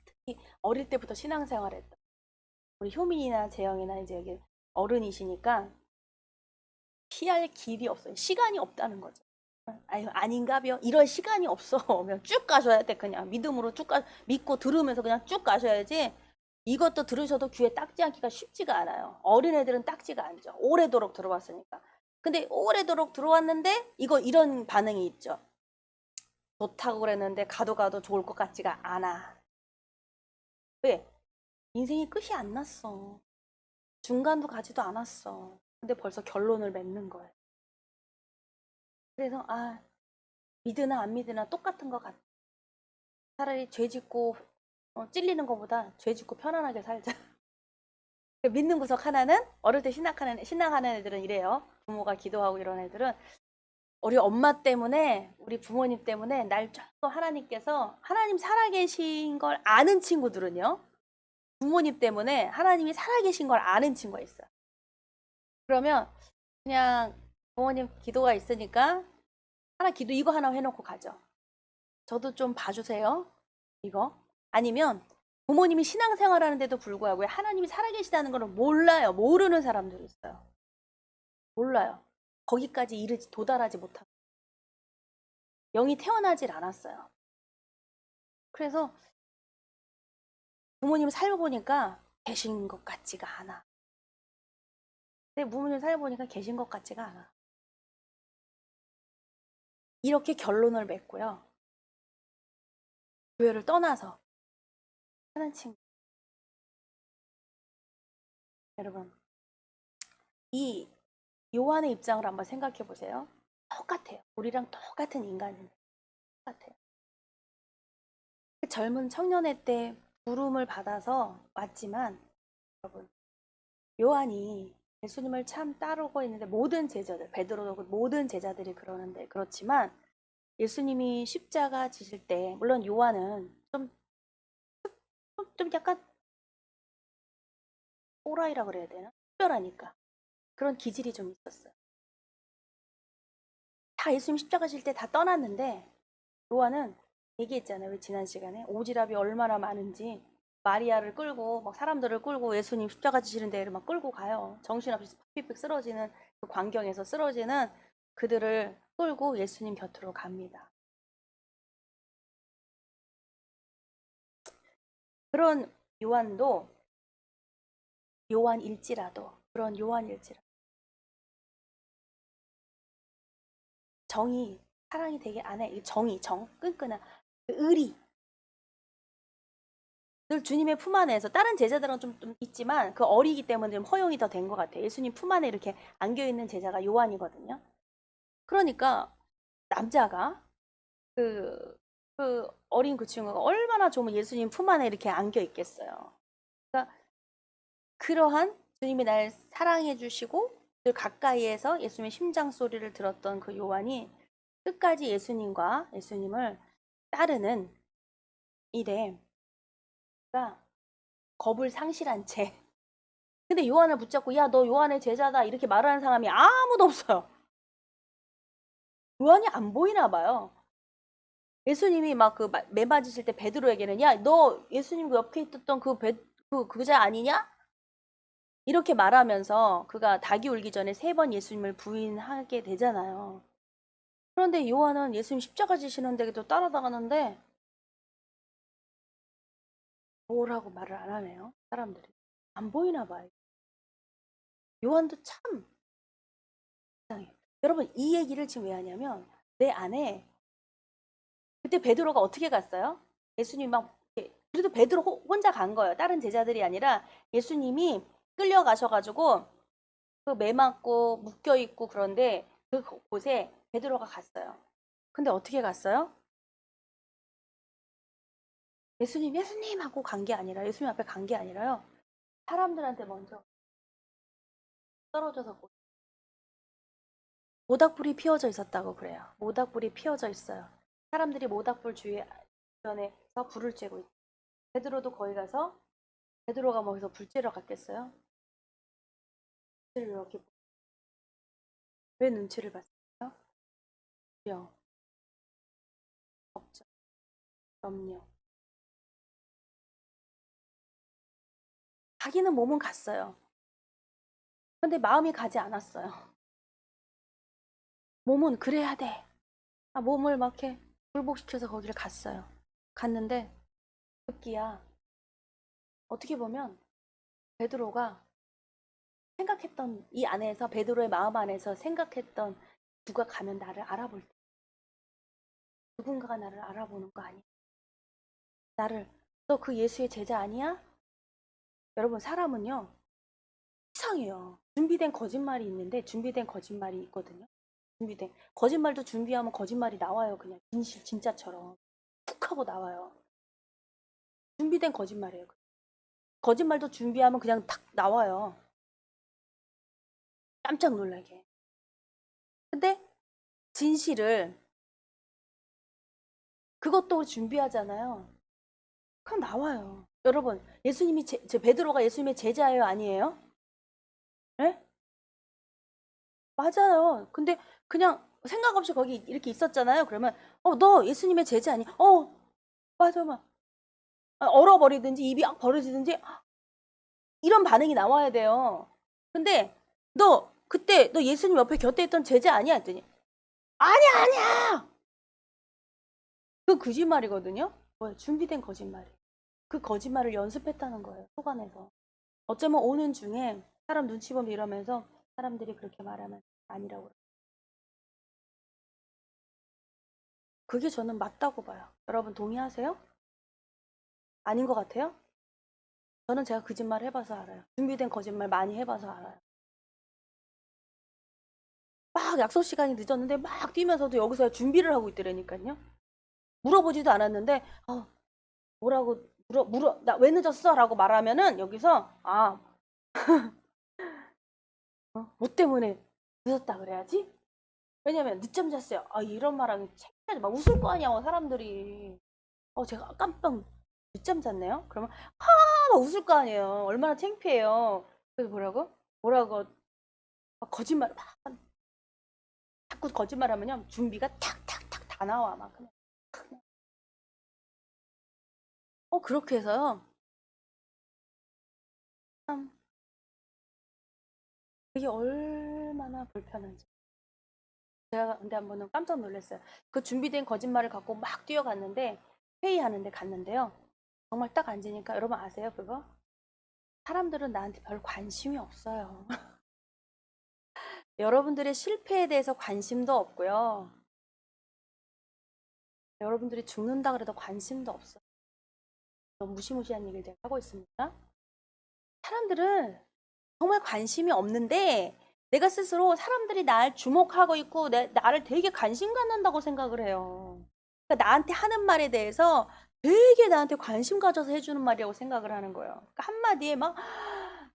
특히 어릴 때부터 신앙생활했던 우리 효민이나 재영이나 이제 여기 어른이시니까 피할 길이 없어요. 시간이 없다는 거죠. 아유 아닌가벼 이런 시간이 없어. 그냥 쭉 가셔야 돼. 그냥 믿음으로 믿고 들으면서 그냥 쭉 가셔야지. 이것도 들으셔도 귀에 딱지 않기가 쉽지가 않아요. 어린애들은 딱지가 않죠. 오래도록 들어왔으니까. 근데 오래도록 들어왔는데 이런 반응이 있죠. 좋다고 그랬는데 가도 좋을 것 같지가 않아. 왜? 인생이 끝이 안 났어. 중간도 가지도 않았어. 근데 벌써 결론을 맺는 거예요. 그래서 믿으나 안 믿으나 똑같은 것 같아. 차라리 죄 짓고 찔리는 것보다 죄 짓고 편안하게 살자. 믿는 구석 하나는 어릴 때 신앙하는 애들은 이래요. 부모가 기도하고 이런 애들은 우리 엄마 때문에 우리 부모님 때문에 날 조금 하나님께서 하나님 살아계신 걸 아는 친구들은요. 부모님 때문에 하나님이 살아계신 걸 아는 친구가 있어요. 그러면 그냥 부모님 기도가 있으니까 하나 기도 이거 하나 해놓고 가죠. 저도 좀 봐주세요. 이거. 아니면 부모님이 신앙생활 하는데도 불구하고 하나님이 살아계시다는 걸 몰라요. 모르는 사람들이 있어요. 몰라요. 거기까지 이르지 도달하지 못하고 영이 태어나질 않았어요. 그래서 부모님 살아보니까 계신 것 같지가 않아. 근데 부모님 살아보니까 계신 것 같지가 않아. 이렇게 결론을 맺고요. 교회를 떠나서 하는 친구. 여러분, 이 요한의 입장을 한번 생각해 보세요. 똑같아요. 우리랑 똑같은 인간인데 똑같아요. 그 젊은 청년의 때 부름을 받아서 왔지만 여러분, 요한이 예수님을 참 따르고 있는데 모든 제자들, 베드로도 모든 제자들이 그러는데 그렇지만 예수님이 십자가 지실 때 물론 요한은 좀 약간 또라이라 그래야 되나? 특별하니까 그런 기질이 좀 있었어요. 다 예수님 십자가 질 때 다 떠났는데 요한은 얘기했잖아요. 왜 지난 시간에 오지랖이 얼마나 많은지 마리아를 끌고 막 사람들을 끌고 예수님 십자가 지시는 데를 막 끌고 가요. 정신없이 픽픽 쓰러지는 그 광경에서 쓰러지는 그들을 끌고 예수님 곁으로 갑니다. 그런 요한도 요한일지라도 그런 요한일지라도 정이 사랑이 되게 안에 이 정이 정 끈끈한 그 의리 늘 주님의 품 안에서 다른 제자들은 좀 있지만 그 어리기 때문에 좀 허용이 더 된 것 같아요. 예수님 품 안에 이렇게 안겨 있는 제자가 요한이거든요. 그러니까 남자가 그, 그 어린 그 친구가 얼마나 좀 예수님 품 안에 이렇게 안겨 있겠어요. 그러니까 그러한 주님이 날 사랑해 주시고 늘 가까이에서 예수님의 심장 소리를 들었던 그 요한이 끝까지 예수님을 따르는 일에 그러니까 겁을 상실한 채 근데 요한을 붙잡고 야 너 요한의 제자다 이렇게 말하는 사람이 아무도 없어요. 요한이 안 보이나 봐요. 예수님이 막 그 매 맞으실 때 베드로에게는 야 너 예수님 그 옆에 있었던 그자 아니냐? 이렇게 말하면서 그가 닭이 울기 전에 3번 예수님을 부인하게 되잖아요. 그런데 요한은 예수님 십자가 지시는데도 따라다가는데 뭐라고 말을 안 하네요. 사람들이. 안 보이나 봐요. 요한도 참 이상해요. 여러분 이 얘기를 지금 왜 하냐면 내 안에 그때 베드로가 어떻게 갔어요? 예수님 막 그래도 베드로 혼자 간 거예요. 다른 제자들이 아니라 예수님이 끌려가셔가지고 그 매 맞고 묶여 있고 그런데 그 곳에 베드로가 갔어요. 근데 어떻게 갔어요? 예수님 하고 간 게 아니라 예수님 앞에 간 게 아니라요. 사람들한테 먼저 떨어져서 모닥불이 피워져 있었다고 그래요. 모닥불이 피워져 있어요. 사람들이 모닥불 주변에서 불을 쬐고 있어요. 베드로도 거기 가서 베드로가 거기서 불 쬐러 갔겠어요? 이렇게 왜 눈치를 봤어요? 염려, 걱정, 염려. 자기는 몸은 갔어요. 근데 마음이 가지 않았어요. 몸은 그래야 돼. 몸을 막 이렇게 굴복시켜서 거기를 갔어요. 갔는데 급기야 어떻게 보면 베드로가 생각했던 이 안에서 베드로의 마음 안에서 생각했던 누가 가면 나를 알아볼 때 누군가가 나를 알아보는 거 아니야? 나를 너 그 예수의 제자 아니야? 여러분 사람은요 이상해요. 준비된 거짓말이 있는데 준비된 거짓말이 있거든요. 준비된 거짓말도 준비하면 거짓말이 나와요. 그냥 진짜처럼 툭 하고 나와요. 준비된 거짓말이에요. 거짓말도 준비하면 그냥 탁 나와요. 깜짝 놀라게. 근데 진실을 그것도 준비하잖아요. 그럼 나와요. 여러분, 예수님이 베드로가 예수님의 제자예요, 아니에요? 예? 맞아요. 근데 그냥 생각 없이 거기 이렇게 있었잖아요. 그러면 너 예수님의 제자 아니? 맞아, 막 얼어버리든지 입이 악 벌어지든지 이런 반응이 나와야 돼요. 근데 너 그때 너 예수님 옆에 곁에 있던 제자 아니야? 했더니 아니야, 아니야. 그 거짓말이거든요. 뭐야? 준비된 거짓말이. 그 거짓말을 연습했다는 거예요. 속 안에서. 어쩌면 오는 중에 사람 눈치 보면 이러면서 사람들이 그렇게 말하면 아니라고. 그게 저는 맞다고 봐요. 여러분 동의하세요? 아닌 것 같아요? 저는 제가 거짓말 해봐서 알아요. 준비된 거짓말 많이 해봐서 알아요. 막 약속 시간이 늦었는데 막 뛰면서도 여기서 준비를 하고 있더라니까요. 물어보지도 않았는데 뭐라고 나 왜 늦었어? 라고 말하면은 여기서 뭐 때문에 늦었다 그래야지? 왜냐면 늦잠 잤어요. 이런 말하면 창피하지. 막 웃을 거 아니야 사람들이. 제가 깜빡 늦잠 잤네요? 그러면 막 웃을 거 아니에요. 얼마나 창피해요. 그래서 뭐라고 거짓말 막 자꾸 거짓말하면요 준비가 탁탁탁 다 나와 막 그냥. 그렇게 해서요. 참 그게 얼마나 불편한지. 제가 근데 한 번은 깜짝 놀랐어요. 그 준비된 거짓말을 갖고 막 뛰어갔는데 회의하는데 갔는데요. 정말 딱 앉으니까 여러분 아세요 그거? 사람들은 나한테 별 관심이 없어요. 여러분들의 실패에 대해서 관심도 없고요. 여러분들이 죽는다 그래도 관심도 없어요. 너무 무시무시한 얘기를 제가 하고 있습니다. 사람들은 정말 관심이 없는데 내가 스스로 사람들이 날 주목하고 있고 나를 되게 관심 갖는다고 생각을 해요. 그러니까 나한테 하는 말에 대해서 되게 나한테 관심 가져서 해주는 말이라고 생각을 하는 거예요. 그러니까 한마디에 막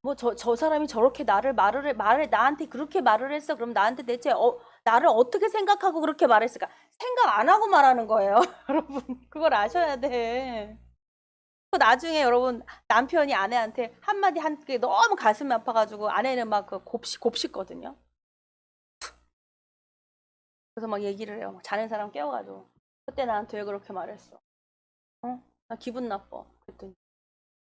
뭐 저 사람이 저렇게 말을 나한테 그렇게 말을 했어. 그럼 나한테 대체 나를 어떻게 생각하고 그렇게 말했을까? 생각 안 하고 말하는 거예요. 여러분 그걸 아셔야 돼. 나중에 여러분 남편이 아내한테 한마디 한 게 너무 가슴이 아파가지고 아내는 막 그 곱씹거든요. 그래서 막 얘기를 해요. 막 자는 사람 깨워가지고 그때 나한테 왜 그렇게 말했어? 나 기분 나빠. 그랬더니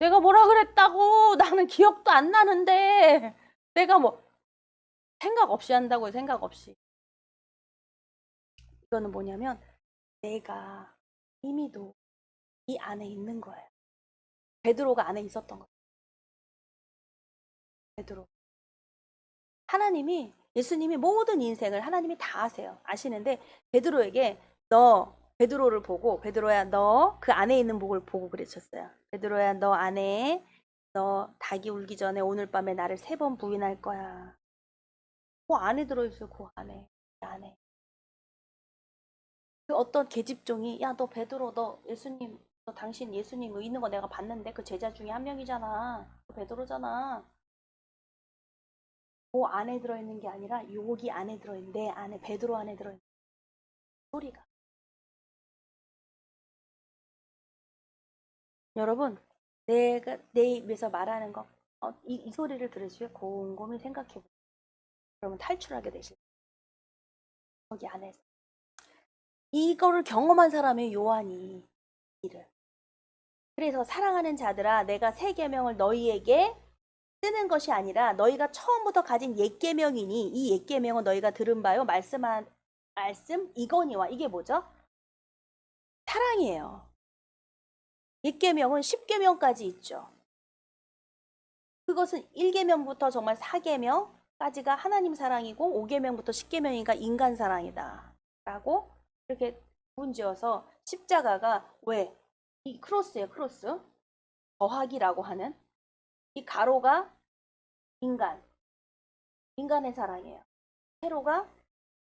내가 뭐라 그랬다고? 나는 기억도 안 나는데 내가 뭐 생각 없이 한다고요. 생각 없이. 이거는 뭐냐면 내가 이미도 이 안에 있는 거예요. 베드로가 안에 있었던 거예요. 베드로. 예수님이 모든 인생을 하나님이 다 아세요. 아시는데 베드로에게 베드로를 보고 베드로야 너 그 안에 있는 복을 보고 그러셨어요. 베드로야 너 닭이 울기 전에 오늘 밤에 나를 3번 부인할 거야. 그 안에 들어있어요. 그 안에. 그 어떤 계집종이 야 너 베드로 너 당신 예수님 있는 거 내가 봤는데 그 제자 중에 한 명이잖아. 그 베드로잖아. 그 안에 들어있는 게 아니라 여기 안에 들어있는 내 안에 베드로 안에 들어있는 소리가. 여러분 내가 내 입에서 말하는 거 이 소리를 들으시고 곰곰이 생각해 보세요. 그러면 탈출하게 되실 거기 안에서. 이거를 경험한 사람의 요한이 이를. 그래서 사랑하는 자들아 내가 새 계명을 너희에게 쓰는 것이 아니라 너희가 처음부터 가진 옛 계명이니 이 옛 계명은 너희가 들은 바요 말씀 이거니와. 이게 뭐죠? 사랑이에요. 옛 계명은 10계명까지 있죠. 그것은 1계명부터 정말 4계명까지가 하나님 사랑이고 5계명부터 10계명이니까 인간 사랑이다 라고 이렇게 구분지어서 십자가가 왜? 이 크로스예요. 크로스. 더하기라고 하는 이 가로가 인간의 사랑이에요. 세로가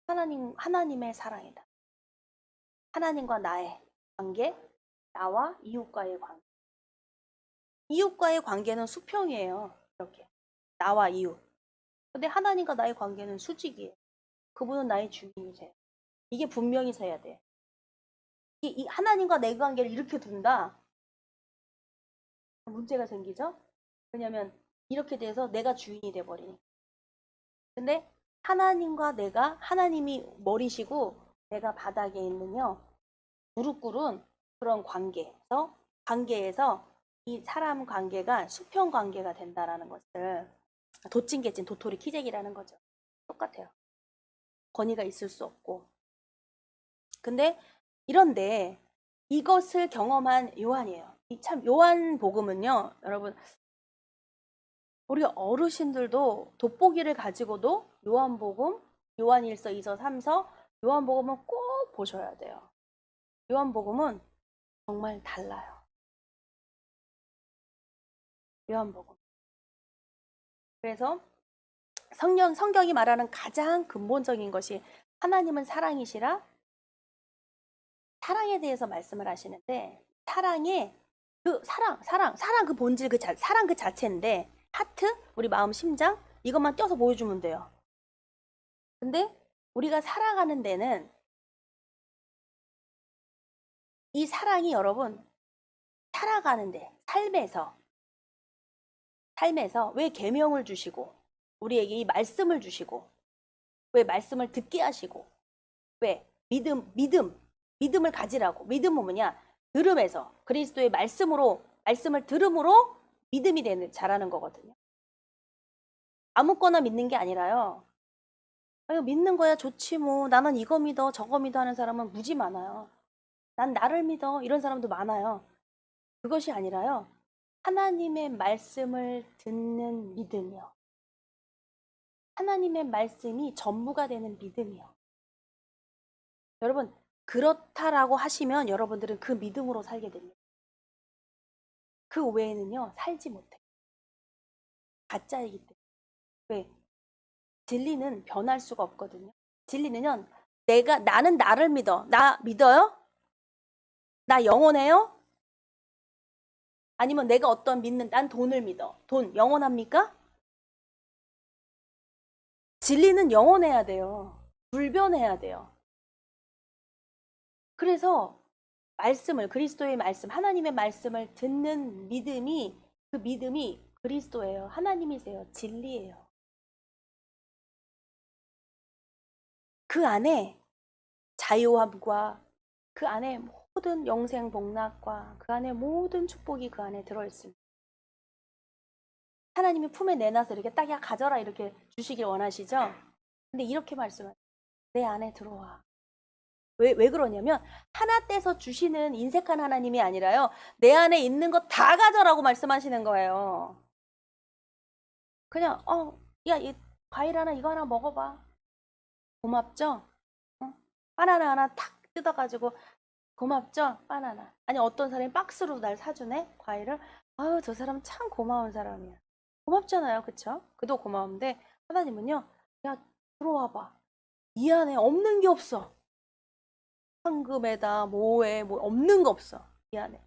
하나님의 사랑이다. 하나님과 나의 관계, 나와 이웃과의 관계. 이웃과의 관계는 수평이에요. 이렇게. 나와 이웃. 근데 하나님과 나의 관계는 수직이에요. 그분은 나의 주인이세요. 이게 분명히 서야 돼. 이 하나님과 내 관계를 이렇게 둔다. 문제가 생기죠? 왜냐면 이렇게 돼서 내가 주인이 돼버리니까. 근데 하나님과 내가, 하나님이 머리시고 내가 바닥에 있는요, 무릎 꿇은 그런 관계에서 이 사람 관계가 수평 관계가 된다라는 것을, 도찐개찐 도토리 키재기라는 거죠. 똑같아요. 권위가 있을 수 없고. 근데 이런데 이것을 경험한 요한이에요. 이 참 요한복음은요, 여러분, 우리 어르신들도 돋보기를 가지고도 요한복음, 요한일서, 2서, 3서, 요한복음은 꼭 보셔야 돼요. 요한복음은 정말 달라요. 요한복음. 그래서 성경이 말하는 가장 근본적인 것이 하나님은 사랑이시라, 사랑에 대해서 말씀을 하시는데, 사랑의 그 사랑 그 본질, 사랑 그 자체인데, 하트, 우리 마음, 심장, 이것만 껴서 보여주면 돼요. 근데 우리가 살아가는 데는 이 사랑이, 여러분, 살아가는데, 삶에서 왜 계명을 주시고, 우리에게 이 말씀을 주시고, 왜 말씀을 듣게 하시고, 왜 믿음을 가지라고. 믿음은 뭐냐? 들음에서, 그리스도의 말씀을 들음으로 믿음이 자라는 거거든요. 아무거나 믿는 게 아니라요. 아유, 믿는 거야 좋지 뭐, 나는 이거 믿어 저거 믿어 하는 사람은 무지 많아요. 난 나를 믿어 이런 사람도 많아요. 그것이 아니라요, 하나님의 말씀을 듣는 믿음이요, 하나님의 말씀이 전부가 되는 믿음이요. 여러분, 그렇다라고 하시면 여러분들은 그 믿음으로 살게 됩니다. 그 외에는요, 살지 못해. 가짜이기 때문에. 왜? 진리는 변할 수가 없거든요. 진리는요, 나는 나를 믿어. 나 믿어요? 나 영원해요? 아니면 내가 난 돈을 믿어. 돈 영원합니까? 진리는 영원해야 돼요. 불변해야 돼요. 그래서 그리스도의 말씀, 하나님의 말씀을 듣는 믿음이, 그 믿음이 그리스도예요. 하나님이세요. 진리예요. 그 안에 자유함과, 그 안에 모든 영생 복락과, 그 안에 모든 축복이 그 안에 들어있습니다. 하나님이 품에 내놔서 이렇게 딱 야 가져라 이렇게 주시길 원하시죠? 근데 이렇게 말씀하세요. 내 안에 들어와. 왜 그러냐면, 하나 떼서 주시는 인색한 하나님이 아니라요, 내 안에 있는 거 다 가져라고 말씀하시는 거예요. 그냥 야, 이 과일 하나, 이거 하나 먹어봐. 고맙죠? 바나나 하나 탁 뜯어가지고, 고맙죠? 바나나. 아니, 어떤 사람이 박스로 날 사주네, 과일을. 아유, 저 사람 참 고마운 사람이야. 고맙잖아요, 그쵸? 그도 고마운데, 하나님은요, 야, 들어와봐. 이 안에 없는 게 없어. 황금에다 뭐에 뭐 없는 거 없어, 이 안에.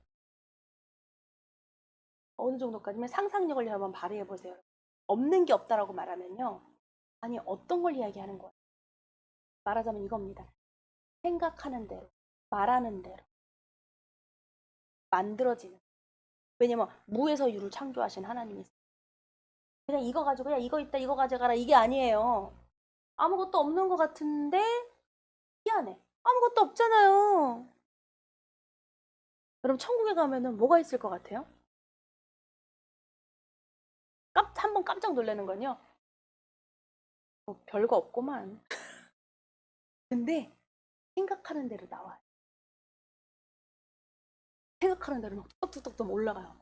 어느 정도까지면 상상력을 한번 발휘해 보세요. 없는 게 없다라고 말하면요, 아니, 어떤 걸 이야기하는 거예요? 말하자면 이겁니다. 생각하는 대로, 말하는 대로 만들어지는. 왜냐면 무에서 유를 창조하신 하나님이 있어요. 그냥 이거 가지고, 야, 이거 있다, 이거 가져가라, 이게 아니에요. 아무것도 없는 것 같은데 이 안에 아무것도 없잖아요. 여러분, 천국에 가면은 뭐가 있을 것 같아요? 한번 깜짝 놀라는 건요, 뭐 별거 없구만. 근데 생각하는 대로 나와요. 생각하는 대로 막 뚝뚝뚝뚝 올라가요.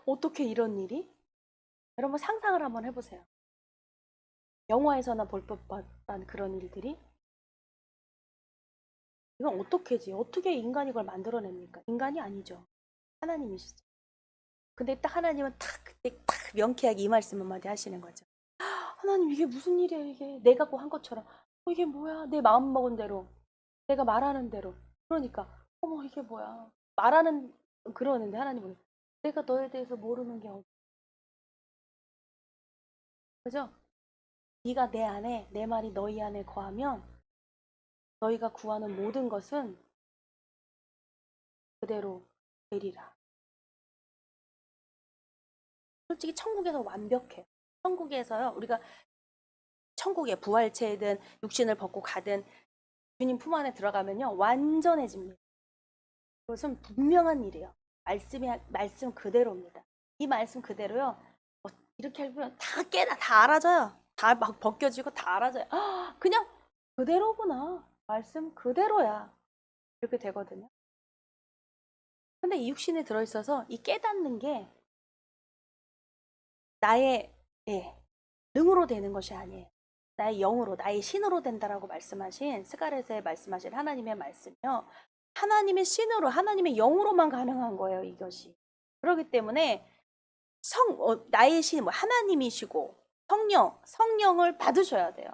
어떻게 이런 일이? 여러분, 상상을 한번 해보세요. 영화에서나 볼 법한 그런 일들이, 이건 어떻게 인간이 이걸 만들어냅니까? 인간이 아니죠. 하나님이시죠. 근데 딱 하나님은 그때 명쾌하게 이 말씀 한마디 하시는 거죠. 하나님, 이게 무슨 일이에요, 이게. 내가 한 것처럼. 이게 뭐야. 내 마음 먹은 대로. 내가 말하는 대로. 그러니까, 어머, 이게 뭐야. 그러는데 하나님은, 내가 너에 대해서 모르는 게 어디. 그죠? 네가 내 안에, 내 말이 너희 안에 거하면 너희가 구하는 모든 것은 그대로 되리라. 솔직히 천국에서 완벽해. 천국에서요, 우리가 천국에 부활체든 육신을 벗고 가든 주님 품 안에 들어가면요 완전해집니다. 그것은 분명한 일이에요. 말씀 그대로입니다. 이 말씀 그대로요. 이렇게 하면 다 깨다 다 알아져요. 다 막 벗겨지고 다 알아져요. 그냥 그대로구나. 말씀 그대로야. 이렇게 되거든요. 근데 이 육신에 들어있어서 이 깨닫는 게 나의 능으로 되는 것이 아니에요. 나의 영으로, 나의 신으로 된다라고 말씀하신 스가랴서에 말씀하신 하나님의 말씀이요. 하나님의 신으로, 하나님의 영으로만 가능한 거예요, 이것이. 그렇기 때문에 나의 신, 하나님이시고 성령을 받으셔야 돼요.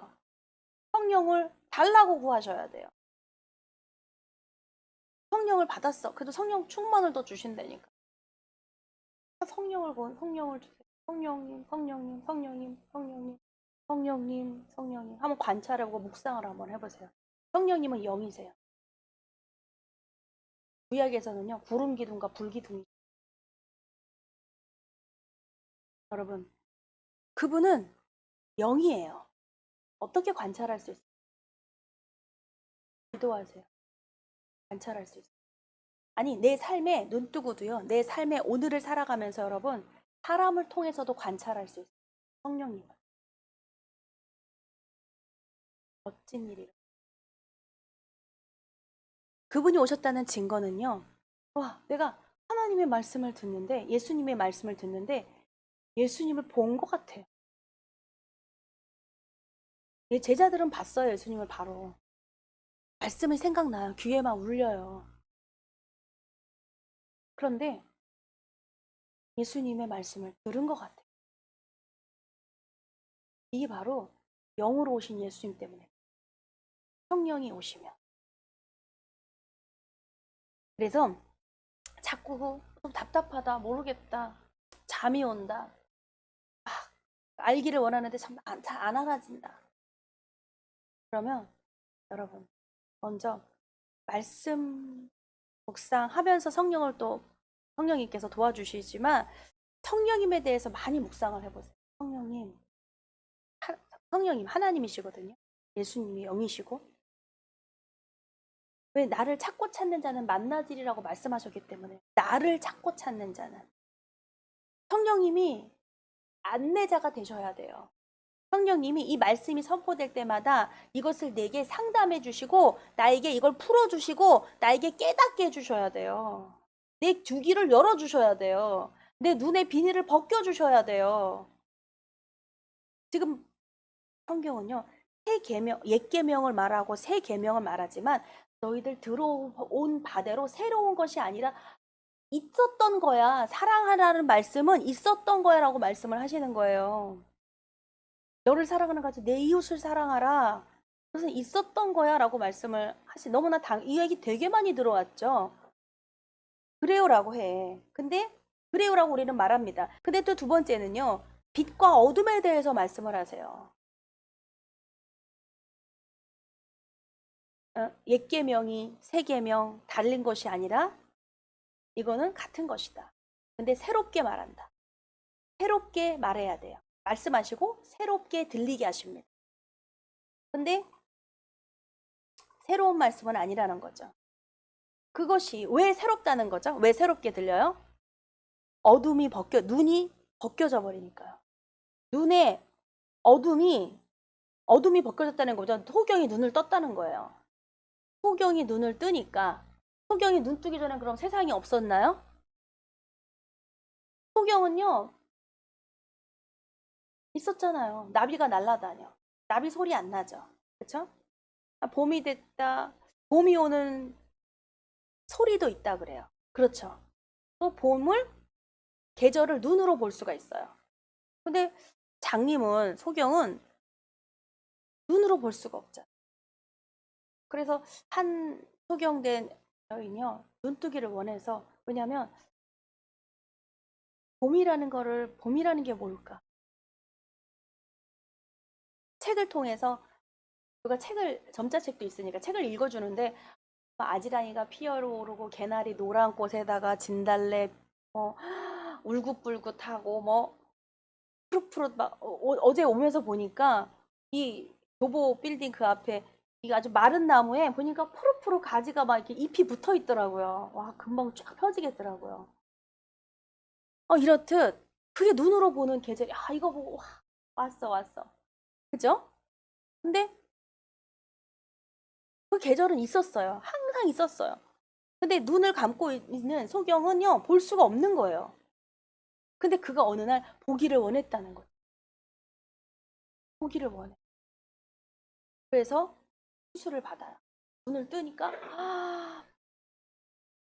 성령을 달라고 구하셔야 돼요. 성령을 받았어. 그래도 성령 충만을 더 주신다니까. 성령을 주세요. 성령님, 성령님, 성령님, 성령님, 성령님, 성령님. 한번 관찰해보고 묵상을 한번 해보세요. 성령님은 영이세요. 구약에서는요, 구름 기둥과 불 기둥이. 여러분, 그분은 영이에요. 어떻게 관찰할 수 있어요? 기도하세요. 관찰할 수 있어요. 아니, 내 삶에 눈 뜨고도요, 내 삶에 오늘을 살아가면서 여러분, 사람을 통해서도 관찰할 수 있어요. 성령님을. 멋진 일이에요. 그분이 오셨다는 증거는요, 와, 내가 하나님의 말씀을 듣는데, 예수님의 말씀을 듣는데, 예수님을 본 것 같아요. 제자들은 봤어요, 예수님을 바로. 말씀이 생각나요. 귀에만 울려요. 그런데 예수님의 말씀을 들은 것 같아요. 이게 바로 영으로 오신 예수님 때문에. 성령이 오시면. 그래서 자꾸 좀 답답하다, 모르겠다, 잠이 온다, 알기를 원하는데 잘 안 알아진다. 그러면 여러분 먼저 말씀 묵상하면서 성령님께서 도와주시지만 성령님에 대해서 많이 묵상을 해보세요. 성령님 하나님이시거든요. 예수님이 영이시고. 왜 나를 찾고 찾는 자는 만나지리라고 말씀하셨기 때문에. 나를 찾고 찾는 자는. 성령님이 안내자가 되셔야 돼요. 성령님이 이 말씀이 선포될 때마다 이것을 내게 상담해 주시고 나에게 이걸 풀어 주시고 나에게 깨닫게 해 주셔야 돼요. 내 주기를 열어 주셔야 돼요. 내 눈의 비닐을 벗겨 주셔야 돼요. 지금 성경은요, 옛 계명을 말하고 새 계명을 말하지만 너희들 들어온 바대로 새로운 것이 아니라 있었던 거야. 사랑하라는 말씀은 있었던 거야라고 말씀을 하시는 거예요. 너를 사랑하는 같이 내 이웃을 사랑하라. 그래서 있었던 거야라고 말씀을 너무나 이 얘기 되게 많이 들어왔죠. 그래요라고 해. 근데 그래요라고 우리는 말합니다. 근데 또 두 번째는요, 빛과 어둠에 대해서 말씀을 하세요. 옛 계명이 새 계명 다른 것이 아니라 이거는 같은 것이다. 근데 새롭게 말한다. 새롭게 말해야 돼요. 말씀하시고 새롭게 들리게 하십니다. 근데 새로운 말씀은 아니라는 거죠. 그것이 왜 새롭다는 거죠? 왜 새롭게 들려요? 눈이 벗겨져 버리니까요. 눈에 어둠이 벗겨졌다는 거죠. 소경이 눈을 떴다는 거예요. 소경이 눈을 뜨니까, 소경이 눈 뜨기 전에 그럼 세상이 없었나요? 소경은요, 있었잖아요. 나비가 날아다녀. 나비 소리 안 나죠. 그쵸? 봄이 됐다. 봄이 오는 소리도 있다 그래요. 그렇죠. 또 계절을 눈으로 볼 수가 있어요. 근데 소경은 눈으로 볼 수가 없잖아요. 그래서 한 소경된 여인이요, 눈뜨기를 원해서. 왜냐면 봄이라는 게 뭘까? 책을 통해서 누가 점자책도 있으니까 책을 읽어주는데 아지랑이가 피어오르고 개나리 노란 꽃에다가 진달래 울긋불긋하고 푸릇푸릇 막 어제 오면서 보니까 이 교보 빌딩 그 앞에 이 아주 마른 나무에 보니까 푸르푸르 가지가 막 이렇게 잎이 붙어 있더라고요. 와, 금방 쫙 펴지겠더라고요. 이렇듯 그게 눈으로 보는 계절이, 이거 보고 와, 왔어. 그죠? 근데 그 계절은 있었어요. 항상 있었어요. 근데 눈을 감고 있는 소경은요, 볼 수가 없는 거예요. 근데 그가 어느 날 보기를 원했다는 거예요. 보기를 원해. 그래서 수술을 받아요. 눈을 뜨니까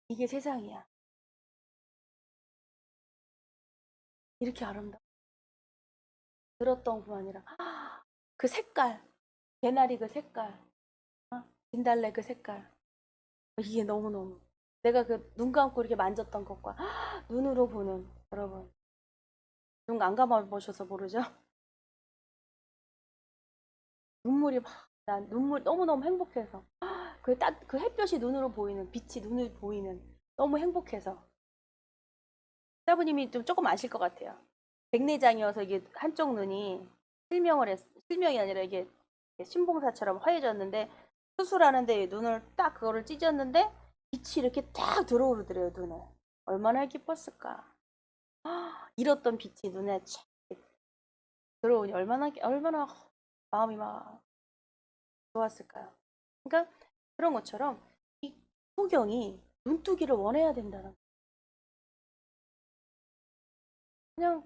이게 세상이야. 이렇게 아름다워. 들었던 뿐 아니라 그 색깔, 개나리 그 색깔, 진달래 그 색깔, 이게 너무너무 내가 그 눈 감고 이렇게 만졌던 것과 눈으로 보는, 여러분 눈 안 감아보셔서 모르죠? 눈물이 난 눈물 너무너무 행복해서 그 햇볕이 눈으로 보이는, 빛이 눈을 보이는, 너무 행복해서. 사부님이 좀 조금 아실 것 같아요. 백내장이어서 이게 한쪽 눈이 실명이 아니라 이게 신봉사처럼 화해졌는데, 수술하는데 눈을 딱 그거를 찢었는데 빛이 이렇게 딱 들어오르더래요, 눈을. 얼마나 기뻤을까. 잃었던 빛이 눈에 촥 들어오니 얼마나 마음이 막 좋았을까요. 그러니까 그런 것처럼 이 소경이 눈뜨기를 원해야 된다는, 그냥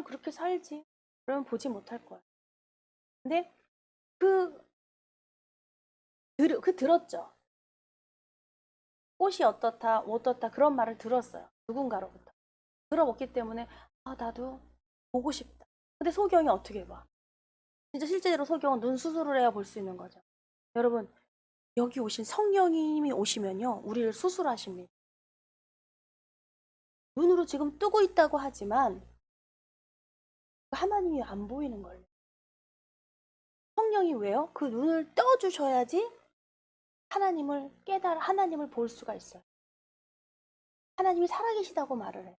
그렇게 살지. 그러면 보지 못할 거야. 근데 그 들었죠. 꽃이 어떻다 그런 말을 들었어요. 누군가로부터. 들어봤기 때문에 나도 보고 싶다. 근데 소경이 어떻게 봐? 진짜 실제로 소경은 눈 수술을 해야 볼 수 있는 거죠. 여러분, 여기 오신 성령님이 오시면요, 우리를 수술하십니다. 눈으로 지금 뜨고 있다고 하지만 하나님이 안 보이는 걸요. 성령이 왜요? 그 눈을 떠주셔야지 하나님을 볼 수가 있어요. 하나님이 살아계시다고 말을 해요.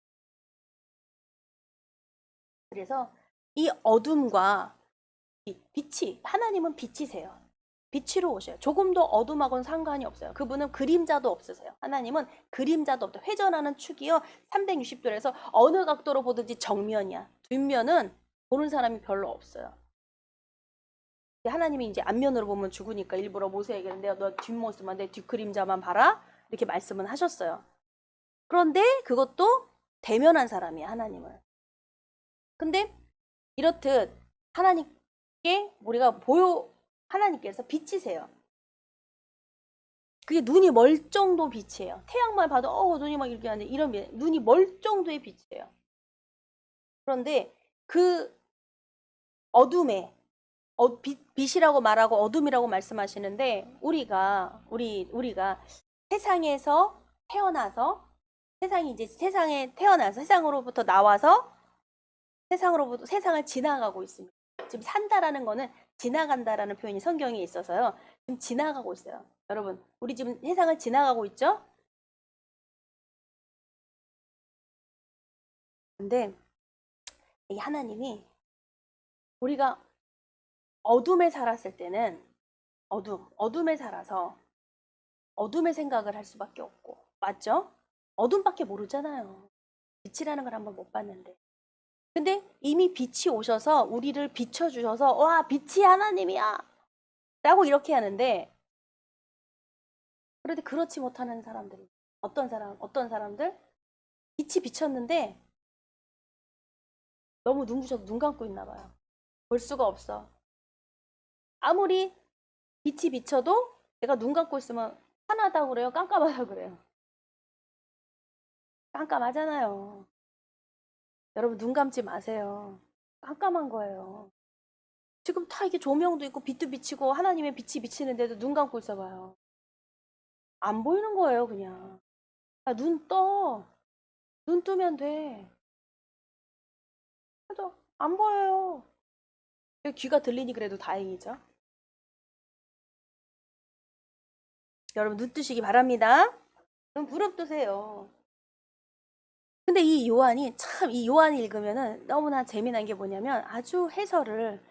그래서 이 어둠과 이 빛이, 하나님은 빛이세요. 빛으로 오셔요. 조금도 어둠하고는 상관이 없어요. 그분은 그림자도 없으세요. 하나님은 그림자도 없다. 회전하는 축이요, 360도에서 어느 각도로 보든지 정면이야. 뒷면은 보는 사람이 별로 없어요. 하나님이 이제 앞면으로 보면 죽으니까 일부러 모세에게 너 뒷모습만, 내 뒷그림자만 봐라, 이렇게 말씀은 하셨어요. 그런데 그것도 대면한 사람이야, 하나님을. 근데 이렇듯 하나님께 우리가 하나님께서 빛이세요. 그게 눈이 멀 정도 빛이에요. 태양만 봐도 눈이 막 이렇게 하는데, 이런 눈이 멀 정도의 빛이에요. 그런데 그 어둠에 빛이라고 말하고 어둠이라고 말씀하시는데, 우리가 세상에서 태어나서, 세상에 태어나서 세상으로부터 나와서 세상을 지나가고 있습니다. 지금 산다라는 거는 지나간다라는 표현이 성경에 있어서요, 지금 지나가고 있어요. 여러분, 우리 지금 세상을 지나가고 있죠? 근데 이 하나님이, 우리가 어둠에 살았을 때는 어둠에 살아서 어둠의 생각을 할 수밖에 없고, 맞죠? 어둠밖에 모르잖아요. 빛이라는 걸 한번 못 봤는데. 근데 이미 빛이 오셔서 우리를 비춰주셔서, 와, 빛이 하나님이야 라고 이렇게 하는데, 그런데 그렇지 못하는 사람들이, 어떤 사람들? 빛이 비쳤는데 너무 눈부셔서 눈 감고 있나 봐요. 볼 수가 없어. 아무리 빛이 비쳐도 내가 눈 감고 있으면 환하다고 그래요? 깜깜하다고 그래요? 깜깜하잖아요. 여러분, 눈 감지 마세요. 깜깜한 거예요. 지금 다 이게 조명도 있고 빛도 비치고 하나님의 빛이 비치는데도 눈 감고 있어봐요. 안 보이는 거예요, 그냥. 눈 떠. 눈 뜨면 돼. 맞아. 안 보여요. 귀가 들리니 그래도 다행이죠. 여러분, 눈 뜨시기 바랍니다. 눈 부릅 뜨세요. 근데 이 요한이 읽으면은 너무나 재미난 게 뭐냐면, 아주 해설을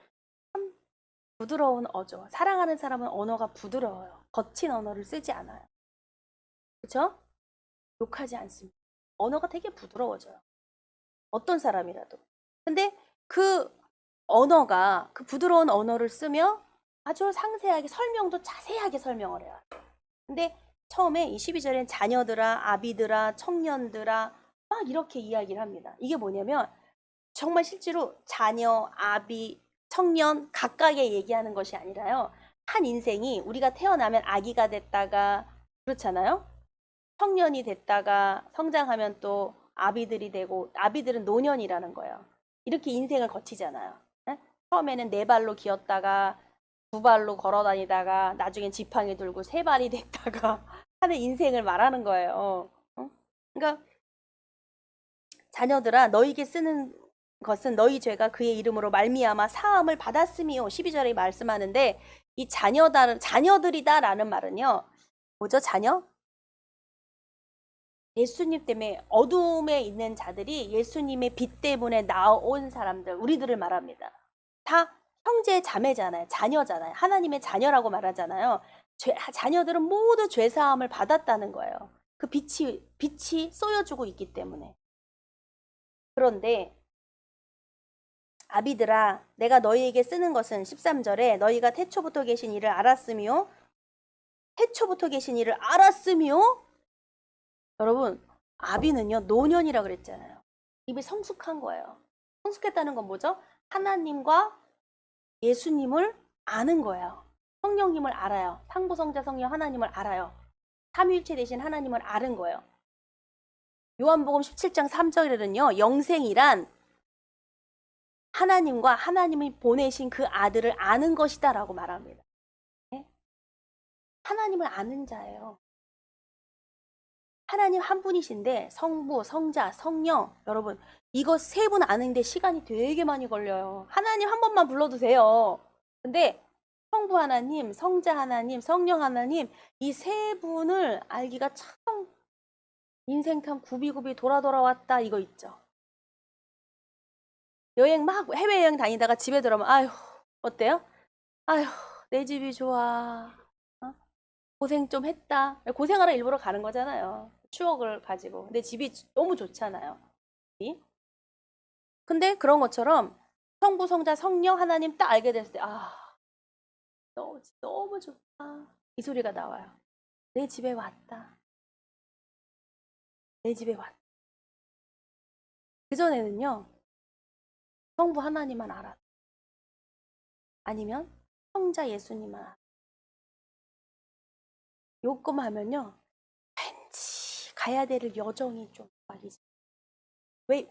참 부드러운 어조. 사랑하는 사람은 언어가 부드러워요. 거친 언어를 쓰지 않아요. 그렇죠? 욕하지 않습니다. 언어가 되게 부드러워져요. 어떤 사람이라도. 근데 그 언어가, 그 부드러운 언어를 쓰며 아주 상세하게 설명도 자세하게 설명을 해요. 근데 처음에 이 12절엔 자녀들아, 아비들아, 청년들아 막 이렇게 이야기를 합니다. 이게 뭐냐면 정말 실제로 자녀, 아비, 청년 각각의 얘기하는 것이 아니라요. 한 인생이 우리가 태어나면 아기가 됐다가 그렇잖아요. 청년이 됐다가 성장하면 또 아비들이 되고 아비들은 노년이라는 거예요. 이렇게 인생을 거치잖아요. 예? 처음에는 네 발로 기었다가 두 발로 걸어 다니다가 나중엔 지팡이 들고 세 발이 됐다가 하는 인생을 말하는 거예요. 어? 그러니까 자녀들아 너희에게 쓰는 것은 너희 죄가 그의 이름으로 말미암아 사함을 받았음이요. 12절에 말씀하는데 이 자녀들이다라는 말은요. 뭐죠? 자녀? 예수님 때문에 어둠에 있는 자들이 예수님의 빛 때문에 나온 사람들, 우리들을 말합니다. 다 형제 자매잖아요. 자녀잖아요. 하나님의 자녀라고 말하잖아요. 자녀들은 모두 죄사함을 받았다는 거예요. 그 빛이 쏘여주고 있기 때문에. 그런데 아비들아 내가 너희에게 쓰는 것은 13절에 너희가 태초부터 계신 이를 알았으며 태초부터 계신 이를 알았으며 여러분 아비는요 노년이라 그랬잖아요. 이미 성숙한 거예요. 성숙했다는 건 뭐죠? 하나님과 예수님을 아는 거예요. 성령님을 알아요. 상부성자 성령 하나님을 알아요. 삼위일체 되신 하나님을 아는 거예요. 요한복음 17장 3절에는요 영생이란 하나님과 하나님이 보내신 그 아들을 아는 것이다 라고 말합니다. 네? 하나님을 아는 자예요. 하나님 한 분이신데 성부, 성자, 성령 여러분 이거 세 분 아는데 시간이 되게 많이 걸려요. 하나님 한 번만 불러도 돼요. 근데 성부 하나님, 성자 하나님, 성령 하나님 이 세 분을 알기가 참 인생 참 굽이굽이 돌아왔다 이거 있죠. 여행 막 해외여행 다니다가 집에 들어오면 아휴 어때요? 아휴 내 집이 좋아. 어? 고생 좀 했다. 고생하러 일부러 가는 거잖아요. 추억을 가지고. 근데 집이 너무 좋잖아요. 근데 그런 것처럼 성부, 성자, 성령 하나님 딱 알게 됐을 때 너무 좋다. 이 소리가 나와요. 내 집에 왔다. 내 집에 왔다. 그전에는요. 성부 하나님만 알아. 아니면 성자 예수님만 알아. 요금 하면요. 왠지 가야 될 여정이 좀 많이 있어요. 왜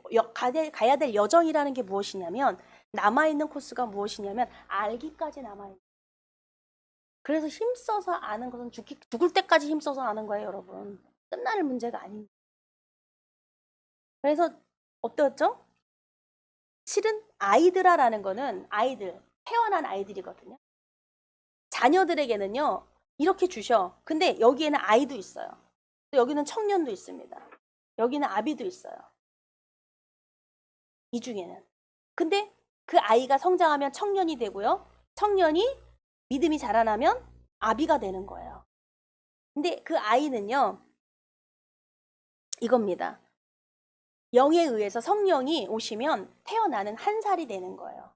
가야 될 여정이라는 게 무엇이냐면 남아있는 코스가 무엇이냐면 알기까지 남아있는 그래서 힘써서 아는 것은 죽을 때까지 힘써서 아는 거예요 여러분. 끝날 문제가 아닙니다. 그래서 어떠었죠? 실은 아이들아라는 거는 아이들, 태어난 아이들이거든요. 자녀들에게는요 이렇게 주셔. 근데 여기에는 아이도 있어요. 또 여기는 청년도 있습니다. 여기는 아비도 있어요. 이 중에는. 근데 그 아이가 성장하면 청년이 되고요. 청년이 믿음이 자라나면 아비가 되는 거예요. 근데 그 아이는요. 이겁니다. 영에 의해서 성령이 오시면 태어나는 한 살이 되는 거예요.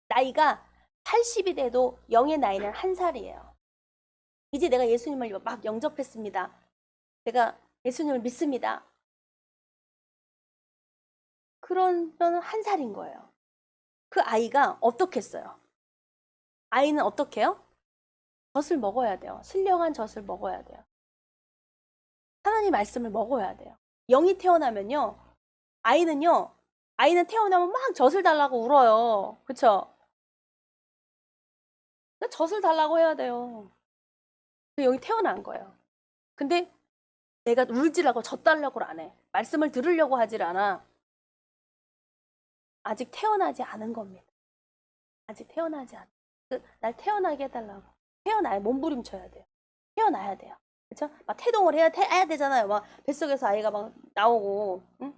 나이가 80이 돼도 영의 나이는 한 살이에요. 이제 내가 예수님을 막 영접했습니다. 내가 예수님을 믿습니다. 그러면 한 살인 거예요. 그 아이가 어떻겠어요? 아이는 어떻게 해요? 젖을 먹어야 돼요. 신령한 젖을 먹어야 돼요. 하나님 말씀을 먹어야 돼요. 영이 태어나면요. 아이는 태어나면 막 젖을 달라고 울어요. 그쵸? 젖을 달라고 해야 돼요. 영이 태어난 거예요. 근데 내가 울지라고 젖 달라고 안 해. 말씀을 들으려고 하질 않아. 아직 태어나지 않은 겁니다. 아직 태어나지 않아. 날 태어나게 해달라고. 태어나야 몸부림쳐야 돼요. 태어나야 돼요. 그쵸? 막 태동을 해야 되잖아요. 막 뱃속에서 아이가 막 나오고, 응?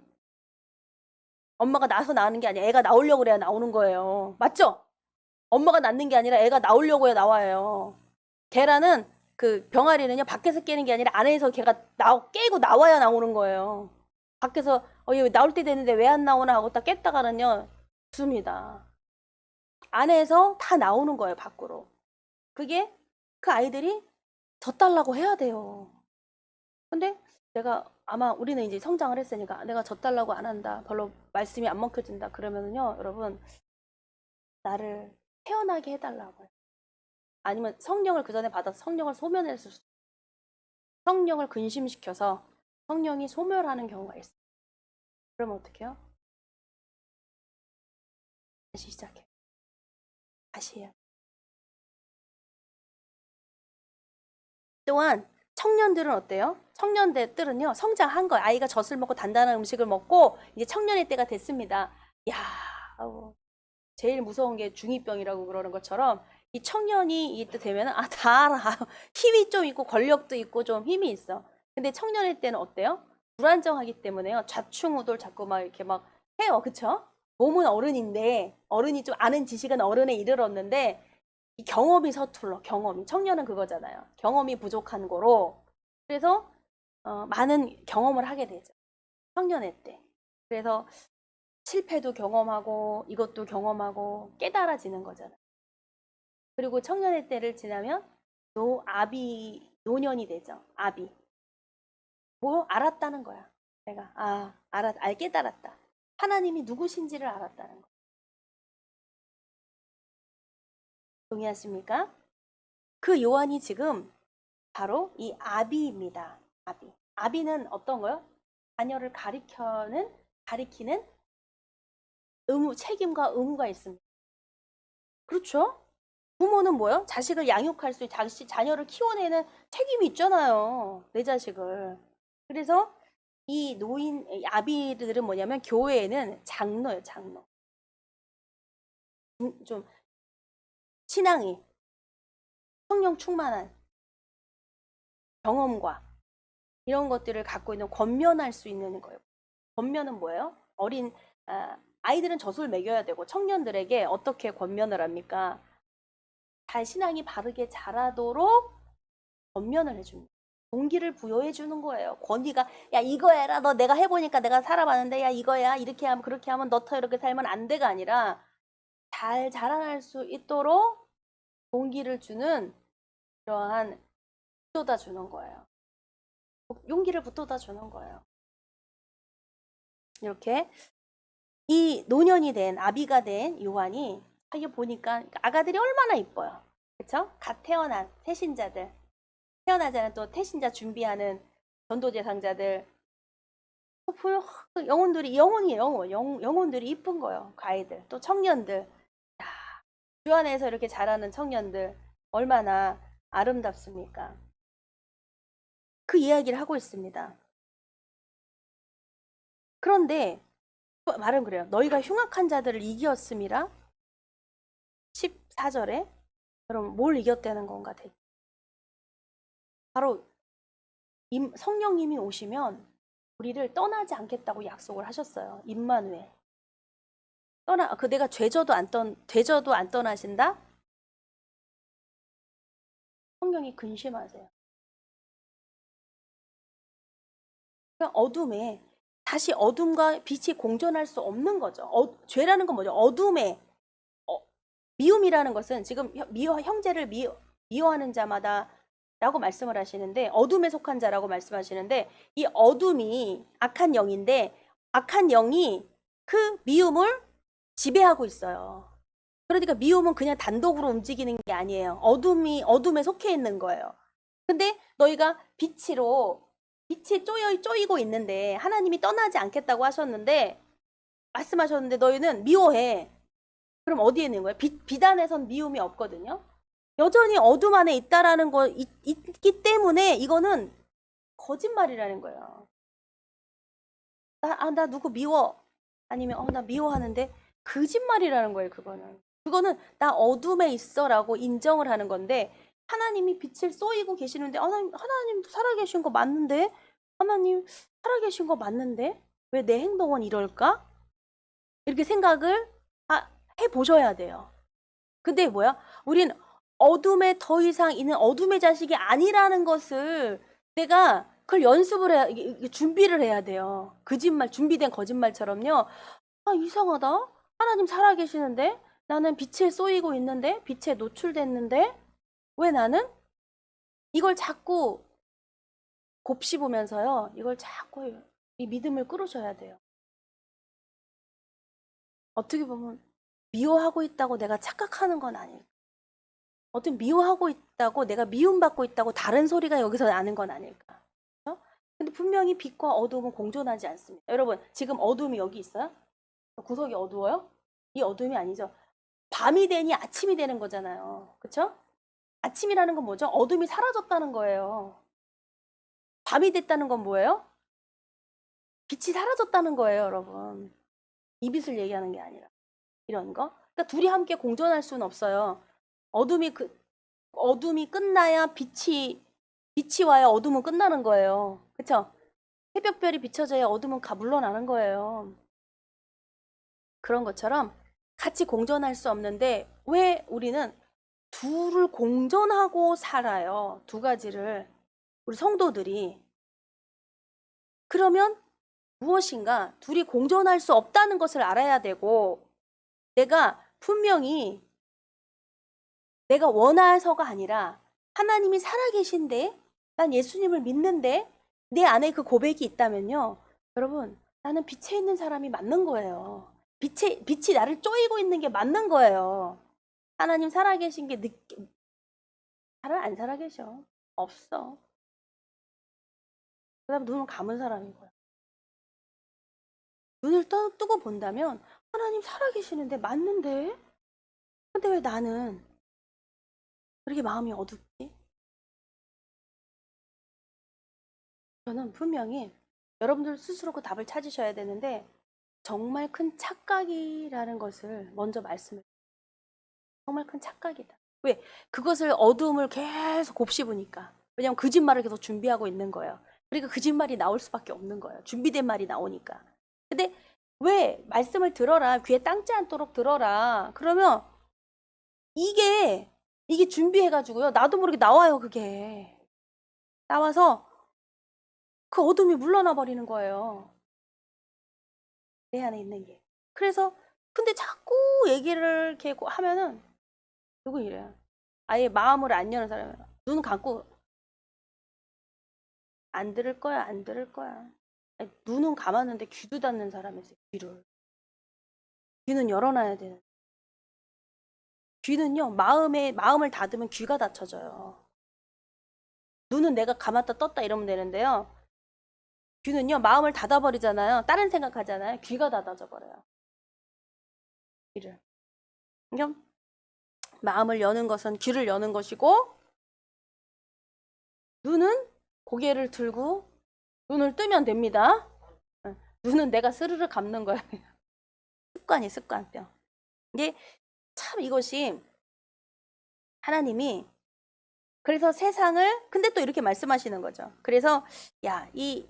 엄마가 나서 나오는 게 아니라 애가 나오려고 그래야 나오는 거예요. 맞죠? 엄마가 낳는 게 아니라 애가 나오려고 나와요. 계란은 그 병아리는요 밖에서 깨는 게 아니라 안에서 걔가 깨고 나와야 나오는 거예요. 밖에서 얘 나올 때 되는데 왜 안 나오나 하고 딱 깼다가는요 죽습니다. 안에서 다 나오는 거예요 밖으로. 그게 그 아이들이 젖달라고 해야 돼요. 근데 내가 아마 우리는 이제 성장을 했으니까 내가 젖달라고 안 한다, 별로 말씀이 안 먹혀진다 그러면은요 여러분 나를 태어나게 해달라고요. 아니면 성령을 그 전에 받아서 성령을 소멸했을 수, 성령을 근심시켜서 성령이 소멸하는 경우가 있어요. 그러면 어떡해요? 다시 시작해. 다시 해요. 또한 청년들은 어때요? 청년들은요 성장한 거예요. 아이가 젖을 먹고 단단한 음식을 먹고 이제 청년의 때가 됐습니다. 야, 제일 무서운 게 중2병이라고 그러는 것처럼 이 청년이 이때 되면 다 알아. 힘이 좀 있고 권력도 있고 좀 힘이 있어. 근데 청년의 때는 어때요? 불안정하기 때문에요. 좌충우돌 자꾸 막 이렇게 막 해요. 그쵸? 몸은 어른인데 어른이 좀 아는 지식은 어른에 이르렀는데 이 경험이 서툴러. 경험이. 청년은 그거잖아요. 경험이 부족한 거로. 그래서 많은 경험을 하게 되죠. 청년의 때. 그래서 실패도 경험하고 이것도 경험하고 깨달아지는 거잖아요. 그리고 청년의 때를 지나면 노년이 되죠. 아비. 뭐 알았다는 거야. 내가 깨달았다. 하나님이 누구신지를 알았다는 거. 동의하십니까? 그 요한이 지금 바로 이 아비입니다. 아비. 아비는 어떤 거요? 자녀를 가리키는 책임과 의무가 있습니다. 그렇죠? 부모는 뭐요? 자식을 양육할 수, 자녀를 키워내는 책임이 있잖아요. 내 자식을. 그래서 이 아비들은 뭐냐면 교회에는 장로예요, 장로. 좀 신앙이 성령 충만한 경험과 이런 것들을 갖고 있는 권면할 수 있는 거예요. 권면은 뭐예요? 아이들은 젖을 먹여야 되고 청년들에게 어떻게 권면을 합니까? 신앙이 바르게 자라도록 권면을 해줍니다. 동기를 부여해 주는 거예요. 권위가 야 이거 해라, 너 내가 해보니까 내가 살아봤는데 야 이거야, 이렇게 하면 그렇게 하면 너터 이렇게 살면 안 돼가 아니라 잘 자라날 수 있도록 동기를 주는 그러한 붙돋아 주는 거예요. 용기를 붙돋아 주는 거예요. 이렇게 이 노년이 된 아비가 된 요한이 이게 보니까 아가들이 얼마나 이뻐요. 그렇죠? 갓 태어난 태신자들, 태어나지 않은 또 태신자 준비하는 전도제상자들, 영혼들이 영혼들이 이쁜 거예요. 그 아이들, 또 청년들, 주 안에서 이렇게 자라는 청년들 얼마나 아름답습니까? 그 이야기를 하고 있습니다. 그런데 말은 그래요. 너희가 흉악한 자들을 이기었음이라. 14절에 그럼 뭘 이겼다는 건가? 바로 성령님이 오시면 우리를 떠나지 않겠다고 약속을 하셨어요. 임마누엘. 내가 죄져도 안 떠나신다? 성령이 근심하세요. 그러니까 어둠에 다시 어둠과 빛이 공존할 수 없는 거죠. 죄라는 건 뭐죠? 어둠에 미움이라는 것은 지금 형제를 미워하는 자마다 라고 말씀을 하시는데 어둠에 속한 자라고 말씀하시는데 이 어둠이 악한 영인데 악한 영이 그 미움을 지배하고 있어요. 그러니까 미움은 그냥 단독으로 움직이는 게 아니에요. 어둠에 속해 있는 거예요. 근데 너희가 빛이 쪼이고 있는데 하나님이 떠나지 않겠다고 말씀하셨는데 너희는 미워해. 그럼 어디에 있는 거예요? 빛 안에선 미움이 없거든요. 여전히 어둠 안에 있다라는 거 있기 때문에 이거는 거짓말이라는 거예요. 나 누구 미워. 아니면 나 미워하는데 거짓말이라는 거예요. 그거는 나 어둠에 있어라고 인정을 하는 건데 하나님이 빛을 쏘이고 계시는데 하나님 살아계신 거 맞는데? 하나님 살아계신 거 맞는데? 왜 내 행동은 이럴까? 이렇게 생각을 해보셔야 돼요. 근데 뭐야? 우린 어둠에 더 이상 있는 어둠의 자식이 아니라는 것을 내가 그걸 연습을 해야, 이게 준비를 해야 돼요. 거짓말, 준비된 거짓말처럼요. 아, 이상하다. 하나님 살아계시는데? 나는 빛에 쏘이고 있는데? 빛에 노출됐는데? 왜 나는? 이걸 자꾸 곱씹으면서요. 이걸 자꾸 이 믿음을 끌으셔야 돼요. 어떻게 보면 미워하고 있다고 내가 착각하는 건 아닐까. 어떤 미워하고 있다고 내가 미움받고 있다고 다른 소리가 여기서 나는 건 아닐까. 어? 근데 분명히 빛과 어둠은 공존하지 않습니다. 여러분, 지금 어둠이 여기 있어요? 구석이 어두워요? 이 어둠이 아니죠. 밤이 되니 아침이 되는 거잖아요. 그쵸? 아침이라는 건 뭐죠? 어둠이 사라졌다는 거예요. 밤이 됐다는 건 뭐예요? 빛이 사라졌다는 거예요, 여러분. 이 빛을 얘기하는 게 아니라. 이런 거. 그러니까 둘이 함께 공존할 수는 없어요. 어둠이 끝나야 빛이 와야 어둠은 끝나는 거예요. 그쵸? 새벽별이 비춰져야 어둠은 물러나는 거예요. 그런 것처럼 같이 공존할 수 없는데 왜 우리는 둘을 공존하고 살아요? 두 가지를. 우리 성도들이. 그러면 무엇인가 둘이 공존할 수 없다는 것을 알아야 되고 내가 분명히 내가 원해서가 아니라 하나님이 살아계신데 난 예수님을 믿는데 내 안에 그 고백이 있다면요. 여러분, 나는 빛에 있는 사람이 맞는 거예요. 빛이 나를 쪼이고 있는 게 맞는 거예요. 하나님 살아계신 게 사람 안 살아계셔. 없어. 그 다음 눈을 감은 사람이고요. 눈을 뜨고 본다면 하나님 살아계시는데 맞는데? 근데 왜 나는 그렇게 마음이 어둡지? 저는 분명히 여러분들 스스로 그 답을 찾으셔야 되는데 정말 큰 착각이라는 것을 먼저 말씀을 정말 큰 착각이다. 왜? 그것을 어둠을 계속 곱씹으니까. 왜냐면 거짓말을 계속 준비하고 있는 거예요. 그러니까 거짓말이 나올 수밖에 없는 거예요. 준비된 말이 나오니까. 근데 왜 말씀을 들어라. 귀에 땅지 않도록 들어라. 그러면 이게 준비해가지고요. 나도 모르게 나와요. 그게. 나와서 그 어둠이 물러나 버리는 거예요. 내 안에 있는 게. 그래서 근데 자꾸 얘기를 이렇게 하면은 누구 이래요. 아예 마음을 안 여는 사람이에요. 눈 감고 안 들을 거야, 안 들을 거야. 아니, 눈은 감았는데 귀도 닫는 사람이 있어요. 귀를. 귀는 열어놔야 되는. 귀는요, 마음을 닫으면 귀가 닫혀져요. 눈은 내가 감았다 떴다 이러면 되는데요. 귀는요, 마음을 닫아버리잖아요. 다른 생각하잖아요. 귀가 닫아져 버려요. 귀를. 그러니까 마음을 여는 것은 귀를 여는 것이고, 눈은 고개를 들고 눈을 뜨면 됩니다. 눈은 내가 스르르 감는 거야. 습관병. 이게 참 이것이 하나님이 그래서 세상을 근데 또 이렇게 말씀하시는 거죠. 그래서 야, 이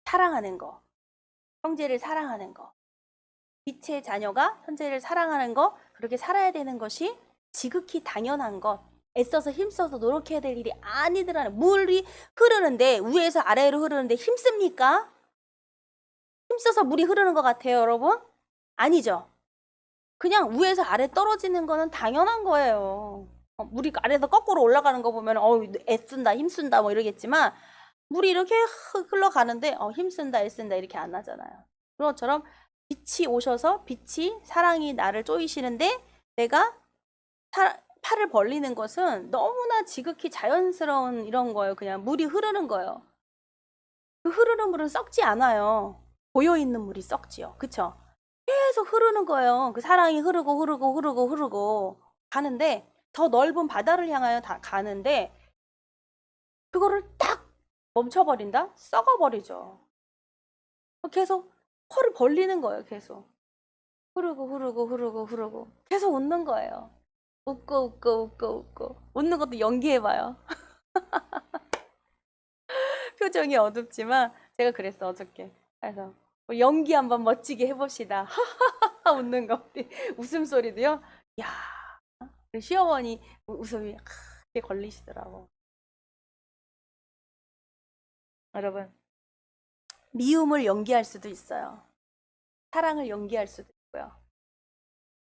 사랑하는 거, 형제를 사랑하는 거, 빛의 자녀가 형제를 사랑하는 거, 그렇게 살아야 되는 것이 지극히 당연한 것. 애써서 힘써서 노력해야 될 일이 아니더라는. 물이 흐르는데 위에서 아래로 흐르는데 힘씁니까? 힘써서 물이 흐르는 것 같아요, 여러분? 아니죠. 그냥 위에서 아래 떨어지는 거는 당연한 거예요. 물이 아래에서 거꾸로 올라가는 거 보면 애쓴다, 힘쓴다 뭐 이러겠지만 물이 이렇게 흘러가는데 힘쓴다, 애쓴다 이렇게 안 하잖아요. 그런 것처럼 빛이 오셔서 빛이 사랑이 나를 쪼이시는데 내가 팔을 벌리는 것은 너무나 지극히 자연스러운 이런 거예요. 그냥 물이 흐르는 거예요. 그 흐르는 물은 썩지 않아요. 고여있는 물이 썩지요. 그쵸? 계속 흐르는 거예요. 그 사랑이 흐르고 가는데 더 넓은 바다를 향하여 가는데 그거를 딱 멈춰버린다? 썩어버리죠. 계속 펄을 벌리는 거예요. 계속 흐르고 계속 웃는 거예요. 웃고 웃는 것도 연기해봐요. 표정이 어둡지만 제가 그랬어 어저께. 그래서 연기 한번 멋지게 해봅시다. 웃는 거, 웃음소리도요. 야, 우리 시어머니 웃음이 크게 걸리시더라고. 여러분, 미움을 연기할 수도 있어요. 사랑을 연기할 수도 있고요.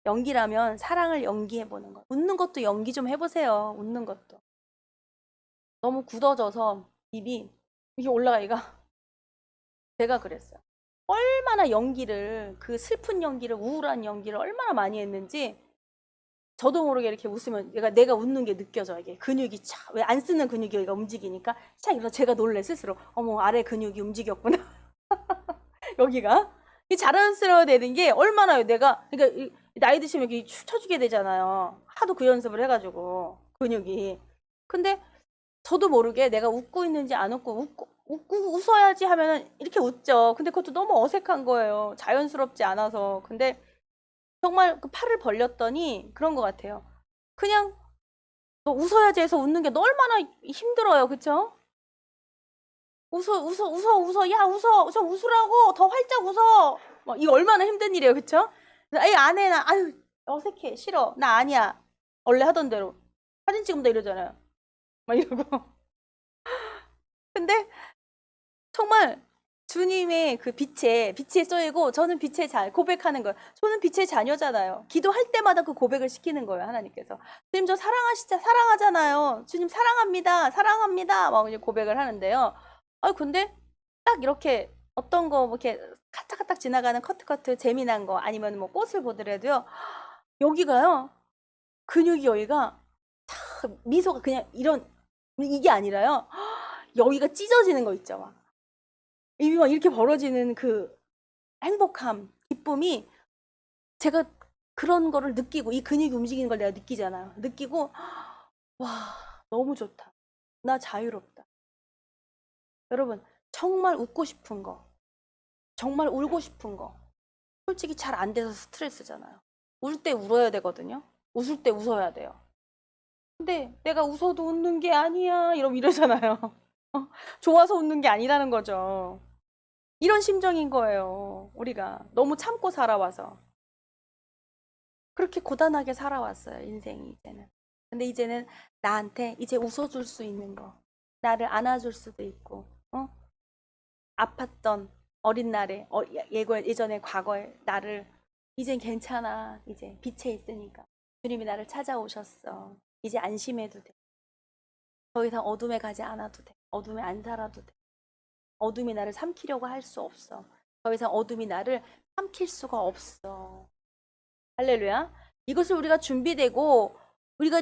연기라면 사랑을 연기해보는 거. 웃는 것도 연기 좀 해보세요. 웃는 것도. 너무 굳어져서 입이 이게 올라가기가 제가 그랬어요. 얼마나 연기를, 그 슬픈 연기를, 우울한 연기를 얼마나 많이 했는지 저도 모르게 이렇게 웃으면 내가 웃는 게 느껴져요. 이게 근육이 착, 왜 안 쓰는 근육이 여기가 움직이니까 착 이러서 제가 놀래 스스로. 어머, 아래 근육이 움직였구나. 여기가. 이 자연스러워야 되는 게 얼마나 내가, 그러니까 나이 드시면 이렇게 축 처지게 되잖아요. 하도 그 연습을 해가지고, 근육이. 근데 저도 모르게 내가 웃고 있는지 안 웃고 웃어야지 하면은 이렇게 웃죠. 근데 그것도 너무 어색한 거예요. 자연스럽지 않아서. 근데 정말 그 팔을 벌렸더니 그런 것 같아요. 그냥 너 웃어야지 해서 웃는 게 너 얼마나 힘들어요. 그쵸? 웃어. 야, 웃어. 좀 웃으라고. 더 활짝 웃어. 이거 얼마나 힘든 일이에요. 그쵸? 아이, 안 해. 아유, 어색해. 싫어. 나 아니야. 원래 하던 대로. 사진 찍으면 이러잖아요. 막 이러고. 근데 정말 주님의 그 빛에 쏘이고 저는 빛의 고백하는 거예요. 저는 빛의 자녀잖아요. 기도할 때마다 그 고백을 시키는 거예요. 하나님께서. 주님 저 사랑하잖아요. 주님 사랑합니다. 막 이제 고백을 하는데요. 근데 딱 이렇게 어떤 거 이렇게 카탁카탁 지나가는 커트 재미난 거 아니면 뭐 꽃을 보더라도요. 여기가요. 근육이 여기가 미소가 그냥 이런 이게 아니라요. 여기가 찢어지는 거 있죠. 막. 입이 막 이렇게 벌어지는 그 행복함, 기쁨이 제가 그런 거를 느끼고 이 근육이 움직이는 걸 내가 느끼잖아요. 느끼고 와, 너무 좋다. 나 자유롭다. 여러분, 정말 웃고 싶은 거, 정말 울고 싶은 거, 솔직히 잘 안 돼서 스트레스잖아요. 울 때 울어야 되거든요. 웃을 때 웃어야 돼요. 근데 내가 웃어도 웃는 게 아니야. 이러잖아요. 좋아서 웃는 게 아니라는 거죠. 이런 심정인 거예요. 우리가 너무 참고 살아와서. 그렇게 고단하게 살아왔어요, 인생이 이제는. 근데 이제는 나한테 이제 웃어줄 수 있는 거, 나를 안아줄 수도 있고, 아팠던 어린 날에, 예전에 과거에 나를, 이젠 괜찮아. 이제 빛에 있으니까. 주님이 나를 찾아오셨어. 이제 안심해도 돼. 더 이상 어둠에 가지 않아도 돼. 어둠에 안 살아도 돼. 어둠이 나를 삼키려고 할 수 없어. 더 이상 어둠이 나를 삼킬 수가 없어. 할렐루야. 이것을 우리가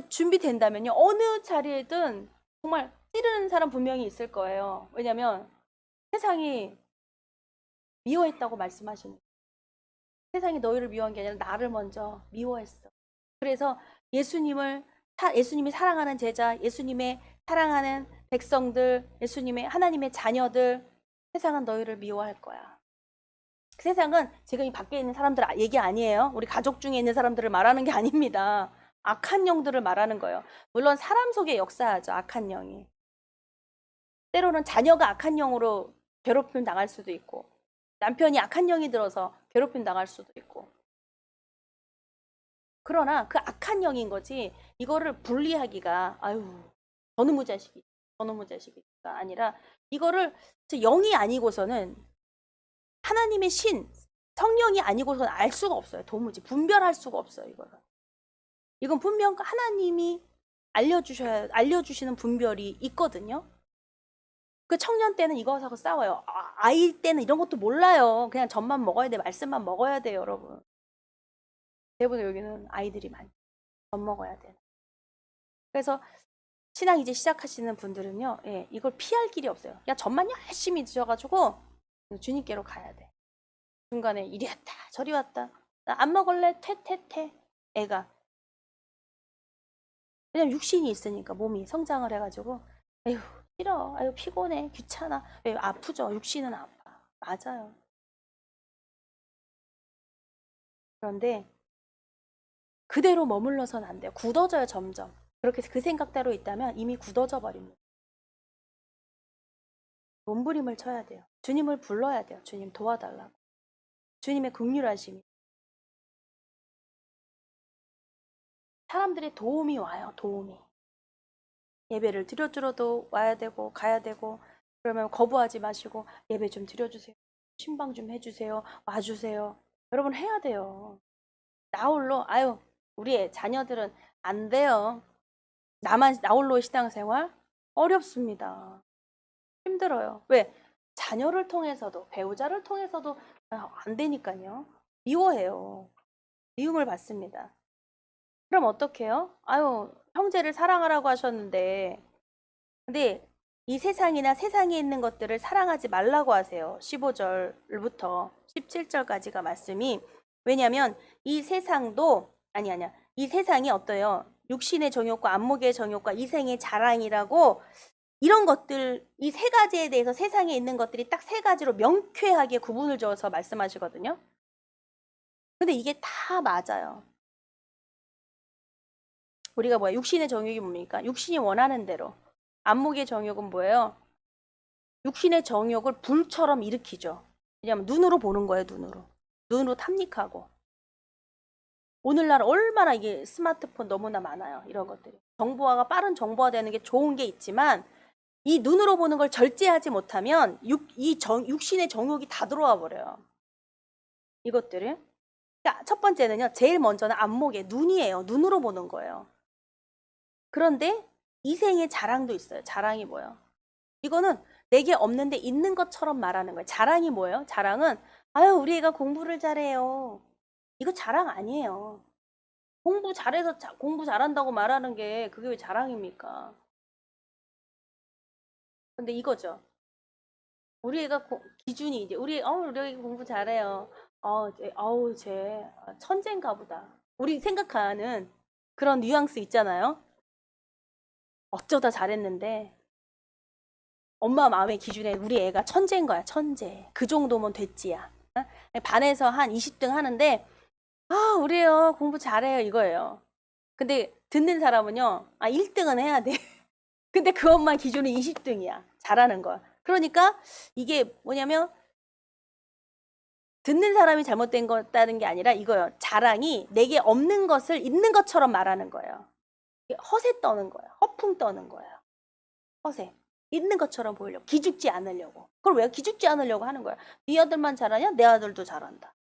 준비된다면요. 어느 자리에든 정말 찌르는 사람 분명히 있을 거예요. 왜냐면 세상이 미워했다고 말씀하시는. 세상이 너희를 미워한 게 아니라 나를 먼저 미워했어. 그래서 예수님이 사랑하는 제자, 예수님의 사랑하는 백성들, 예수님의 하나님의 자녀들, 세상은 너희를 미워할 거야. 세상은 지금 이 밖에 있는 사람들 얘기 아니에요. 우리 가족 중에 있는 사람들을 말하는 게 아닙니다. 악한 영들을 말하는 거예요. 물론 사람 속에 역사하죠. 악한 영이. 때로는 자녀가 악한 영으로 괴롭힘 당할 수도 있고, 남편이 악한 영이 들어서 괴롭힘 당할 수도 있고. 그러나 그 악한 영인 거지, 이거를 분리하기가, 아유, 저놈의 자식이가 아니라, 이거를 영이 아니고서는 하나님의 성령이 아니고서는 알 수가 없어요. 도무지 분별할 수가 없어요. 이건 분명 하나님이 알려주시는 분별이 있거든요. 그 청년 때는 이거하고 싸워요. 아이일 때는 이런 것도 몰라요. 그냥 젖만 먹어야 돼. 말씀만 먹어야 돼요, 여러분. 대부분 여기는 아이들이 많이 젖 먹어야 돼. 그래서 신앙 이제 시작하시는 분들은요, 예, 이걸 피할 길이 없어요. 야, 젖만 열심히 드셔가지고 주님께로 가야 돼. 중간에 이리 왔다, 저리 왔다. 나 안 먹을래? 퇴. 애가. 왜냐면 육신이 있으니까 몸이 성장을 해가지고, 에휴, 싫어. 아유, 피곤해. 귀찮아. 왜 아프죠? 육신은 아파. 맞아요. 그런데 그대로 머물러서는 안 돼요. 굳어져요, 점점. 그렇게 그 생각대로 있다면 이미 굳어져 버립니다. 몸부림을 쳐야 돼요. 주님을 불러야 돼요. 주님 도와달라고. 주님의 긍휼하심이. 사람들의 도움이 와요. 도움이. 예배를 드려주러도 와야 되고 가야 되고, 그러면 거부하지 마시고 예배 좀 드려주세요. 신방 좀 해주세요. 와주세요. 여러분 해야 돼요. 나홀로 우리 자녀들은 안 돼요. 나만 나홀로의 신앙생활 어렵습니다. 힘들어요. 왜? 자녀를 통해서도 배우자를 통해서도 안 되니까요. 미워해요. 미움을 받습니다. 그럼 어떡해요? 형제를 사랑하라고 하셨는데, 근데 이 세상이나 세상에 있는 것들을 사랑하지 말라고 하세요. 15절부터 17절까지가 말씀이. 왜냐면 이 세상도 아니야. 이 세상이 어때요? 육신의 정욕과 안목의 정욕과 이생의 자랑이라고, 이런 것들, 이 세 가지에 대해서 세상에 있는 것들이 딱 세 가지로 명쾌하게 구분을 지어서 말씀하시거든요. 근데 이게 다 맞아요. 우리가 뭐야? 육신의 정욕이 뭡니까? 육신이 원하는 대로. 안목의 정욕은 뭐예요? 육신의 정욕을 불처럼 일으키죠. 왜냐면 눈으로 보는 거예요, 눈으로. 눈으로 탐닉하고. 오늘날 얼마나 이게 스마트폰 너무나 많아요, 이런 것들이. 정보화가 빠른 정보화 되는 게 좋은 게 있지만, 이 눈으로 보는 걸 절제하지 못하면 육신의 정욕이 다 들어와 버려요. 이것들을. 그러니까 첫 번째는요, 제일 먼저는 안목의 눈이에요. 눈으로 보는 거예요. 그런데 이생의 자랑도 있어요. 자랑이 뭐예요? 이거는 내게 없는데 있는 것처럼 말하는 거예요. 자랑이 뭐예요? 자랑은 우리 애가 공부를 잘해요. 이거 자랑 아니에요. 공부 잘해서 공부 잘한다고 말하는 게 그게 왜 자랑입니까? 근데 이거죠. 우리 애가 기준이 이제 우리 애가 공부 잘해요. 쟤 천재인가 보다. 우리 생각하는 그런 뉘앙스 있잖아요. 어쩌다 잘했는데 엄마 마음의 기준에 우리 애가 천재인 거야, 천재. 그 정도면 됐지야. 반에서 한 20등 하는데 우리 애 공부 잘해요 이거예요. 근데 듣는 사람은요, 1등은 해야 돼. 근데 그 엄마 기준은 20등이야. 잘하는 거야. 그러니까 이게 뭐냐면 듣는 사람이 잘못된 거다는 게 아니라 이거예요. 자랑이 내게 없는 것을 있는 것처럼 말하는 거예요. 허세 떠는 거예요. 허풍 떠는 거예요. 허세. 있는 것처럼 보이려고. 기죽지 않으려고. 그걸 왜 기죽지 않으려고 하는 거야? 네 아들만 잘하냐? 내 아들도 잘한다.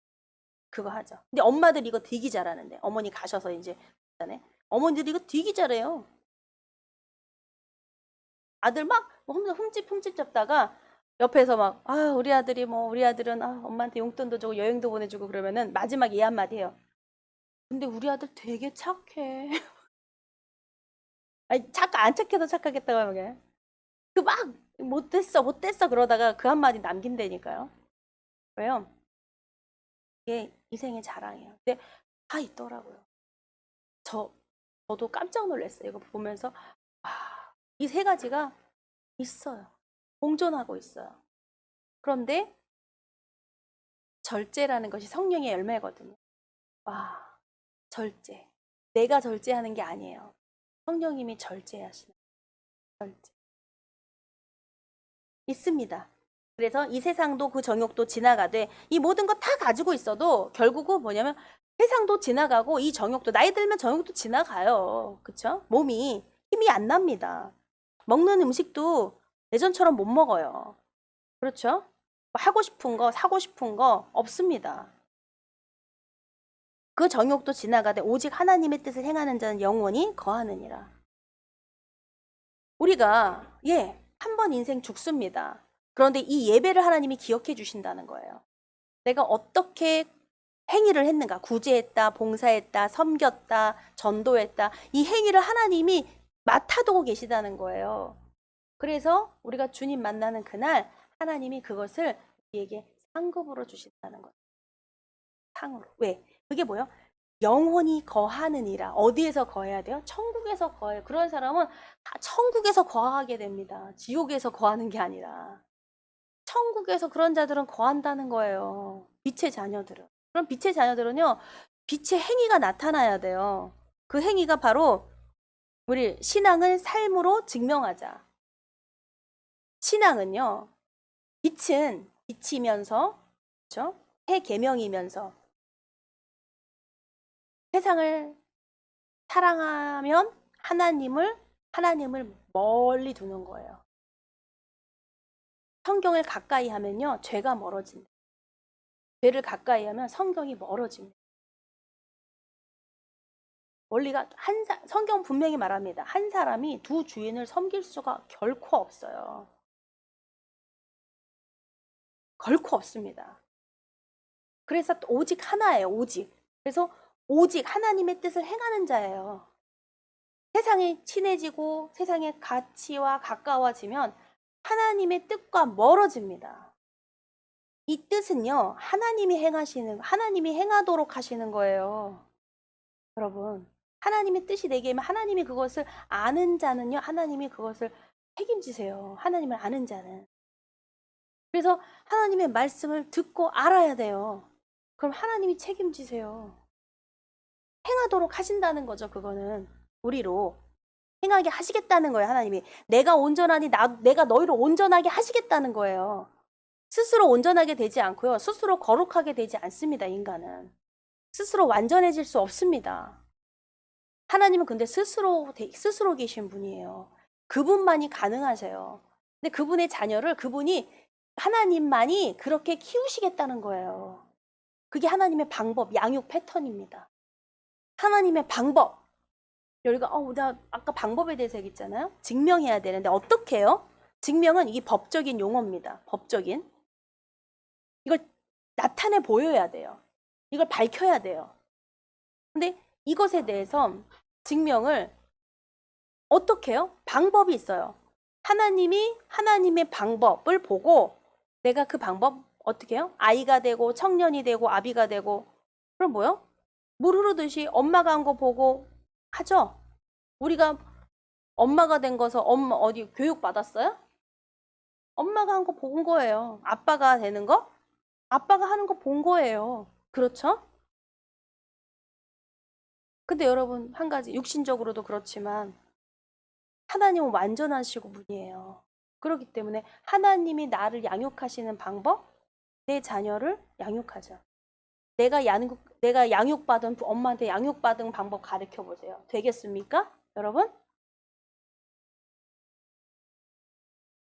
그거 하죠. 근데 엄마들 이거 되게 잘하는데. 어머니 가셔서 이제 어머니들 이거 되게 잘해요. 아들 막 흠집 잡다가 옆에서 막 우리 아들이 우리 아들은 엄마한테 용돈도 주고 여행도 보내주고 그러면은 마지막 이 한마디 해요. 근데 우리 아들 되게 착해. 아니 안 착해도 착하겠다고 하면 그 막 못됐어 그러다가 그 한마디 남긴다니까요. 왜요? 이게 이생의 자랑이에요. 근데 다 있더라고요. 저도 깜짝 놀랐어요. 이거 보면서 이 세 가지가 있어요. 공존하고 있어요. 그런데 절제라는 것이 성령의 열매거든요. 절제. 내가 절제하는 게 아니에요. 성령님이 절제하시는 절제. 있습니다. 그래서 이 세상도 그 정욕도 지나가되 이 모든 거 다 가지고 있어도 결국은 뭐냐면 세상도 지나가고 이 정욕도 나이 들면 정욕도 지나가요. 그쵸? 몸이 힘이 안 납니다. 먹는 음식도 예전처럼 못 먹어요. 그렇죠? 하고 싶은 거 사고 싶은 거 없습니다. 그 정욕도 지나가되 오직 하나님의 뜻을 행하는 자는 영원히 거하느니라. 우리가 한 번 인생 죽습니다. 그런데 이 예배를 하나님이 기억해 주신다는 거예요. 내가 어떻게 행위를 했는가, 구제했다, 봉사했다, 섬겼다, 전도했다, 이 행위를 하나님이 맡아두고 계시다는 거예요. 그래서 우리가 주님 만나는 그날 하나님이 그것을 우리에게 상급으로 주신다는 거예요. 상으로. 왜? 그게 뭐예요? 영원히 거하느니라. 어디에서 거해야 돼요? 천국에서 거해요. 그런 사람은 다 천국에서 거하게 됩니다. 지옥에서 거하는 게 아니라. 천국에서 그런 자들은 거한다는 거예요. 빛의 자녀들은. 그럼 빛의 자녀들은요, 빛의 행위가 나타나야 돼요. 그 행위가 바로 우리 신앙을 삶으로 증명하자. 신앙은요, 빛은 빛이면서, 그렇죠? 새 계명이면서 세상을 사랑하면 하나님을 멀리 두는 거예요. 성경을 가까이 하면요, 죄가 멀어진다. 죄를 가까이 하면 성경이 멀어집니다. 원리가 성경 분명히 말합니다. 한 사람이 두 주인을 섬길 수가 결코 없어요. 결코 없습니다. 그래서 오직 하나예요. 오직. 그래서 오직 하나님의 뜻을 행하는 자예요. 세상에 친해지고 세상의 가치와 가까워지면 하나님의 뜻과 멀어집니다. 이 뜻은요, 하나님이 행하도록 하시는 거예요. 여러분, 하나님의 뜻이 되게 하면 하나님이 그것을 아는 자는요, 하나님이 그것을 책임지세요. 하나님을 아는 자는. 그래서 하나님의 말씀을 듣고 알아야 돼요. 그럼 하나님이 책임지세요. 행하도록 하신다는 거죠, 그거는. 우리로. 행하게 하시겠다는 거예요, 하나님이. 내가 온전하니 내가 너희를 온전하게 하시겠다는 거예요. 스스로 온전하게 되지 않고요. 스스로 거룩하게 되지 않습니다, 인간은. 스스로 완전해질 수 없습니다. 하나님은 근데 스스로 계신 분이에요. 그분만이 가능하세요. 근데 그분의 자녀를 하나님만이 그렇게 키우시겠다는 거예요. 그게 하나님의 방법, 양육 패턴입니다. 하나님의 방법. 여기가 나 아까 방법에 대해서 얘기했잖아요. 증명해야 되는데 어떻게 해요? 증명은 이게 법적인 용어입니다. 법적인. 이걸 나타내 보여야 돼요. 이걸 밝혀야 돼요. 근데 이것에 대해서 증명을 어떻게 해요? 방법이 있어요. 하나님이 하나님의 방법을 보고 내가 그 방법 어떻게 해요? 아이가 되고 청년이 되고 아비가 되고 그럼 뭐요? 물 흐르듯이 엄마가 한 거 보고 하죠? 우리가 엄마가 된 것은 어디 교육 받았어요? 엄마가 한 거 본 거예요. 아빠가 되는 거? 아빠가 하는 거 본 거예요. 그렇죠? 근데 여러분, 한 가지 육신적으로도 그렇지만 하나님은 완전하시고 분이에요. 그렇기 때문에 하나님이 나를 양육하시는 방법, 내 자녀를 양육하죠. 내가 양육받은 엄마한테 양육받은 방법 가르쳐 보세요. 되겠습니까? 여러분?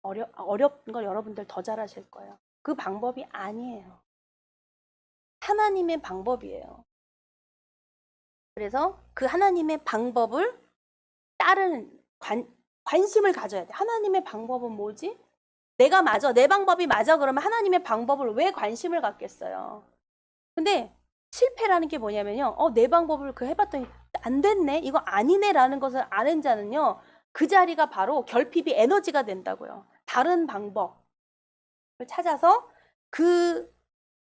어렵은 걸 여러분들 더 잘하실 거예요. 그 방법이 아니에요. 하나님의 방법이에요. 그래서 그 하나님의 방법을 따르는 관심을 가져야 돼. 하나님의 방법은 뭐지? 내가 맞아. 내 방법이 맞아. 그러면 하나님의 방법을 왜 관심을 갖겠어요? 근데 실패라는 게 뭐냐면요. 내 방법을 해봤더니 안 됐네. 이거 아니네. 라는 것을 아는 자는요. 그 자리가 바로 결핍이 에너지가 된다고요. 다른 방법을 찾아서 그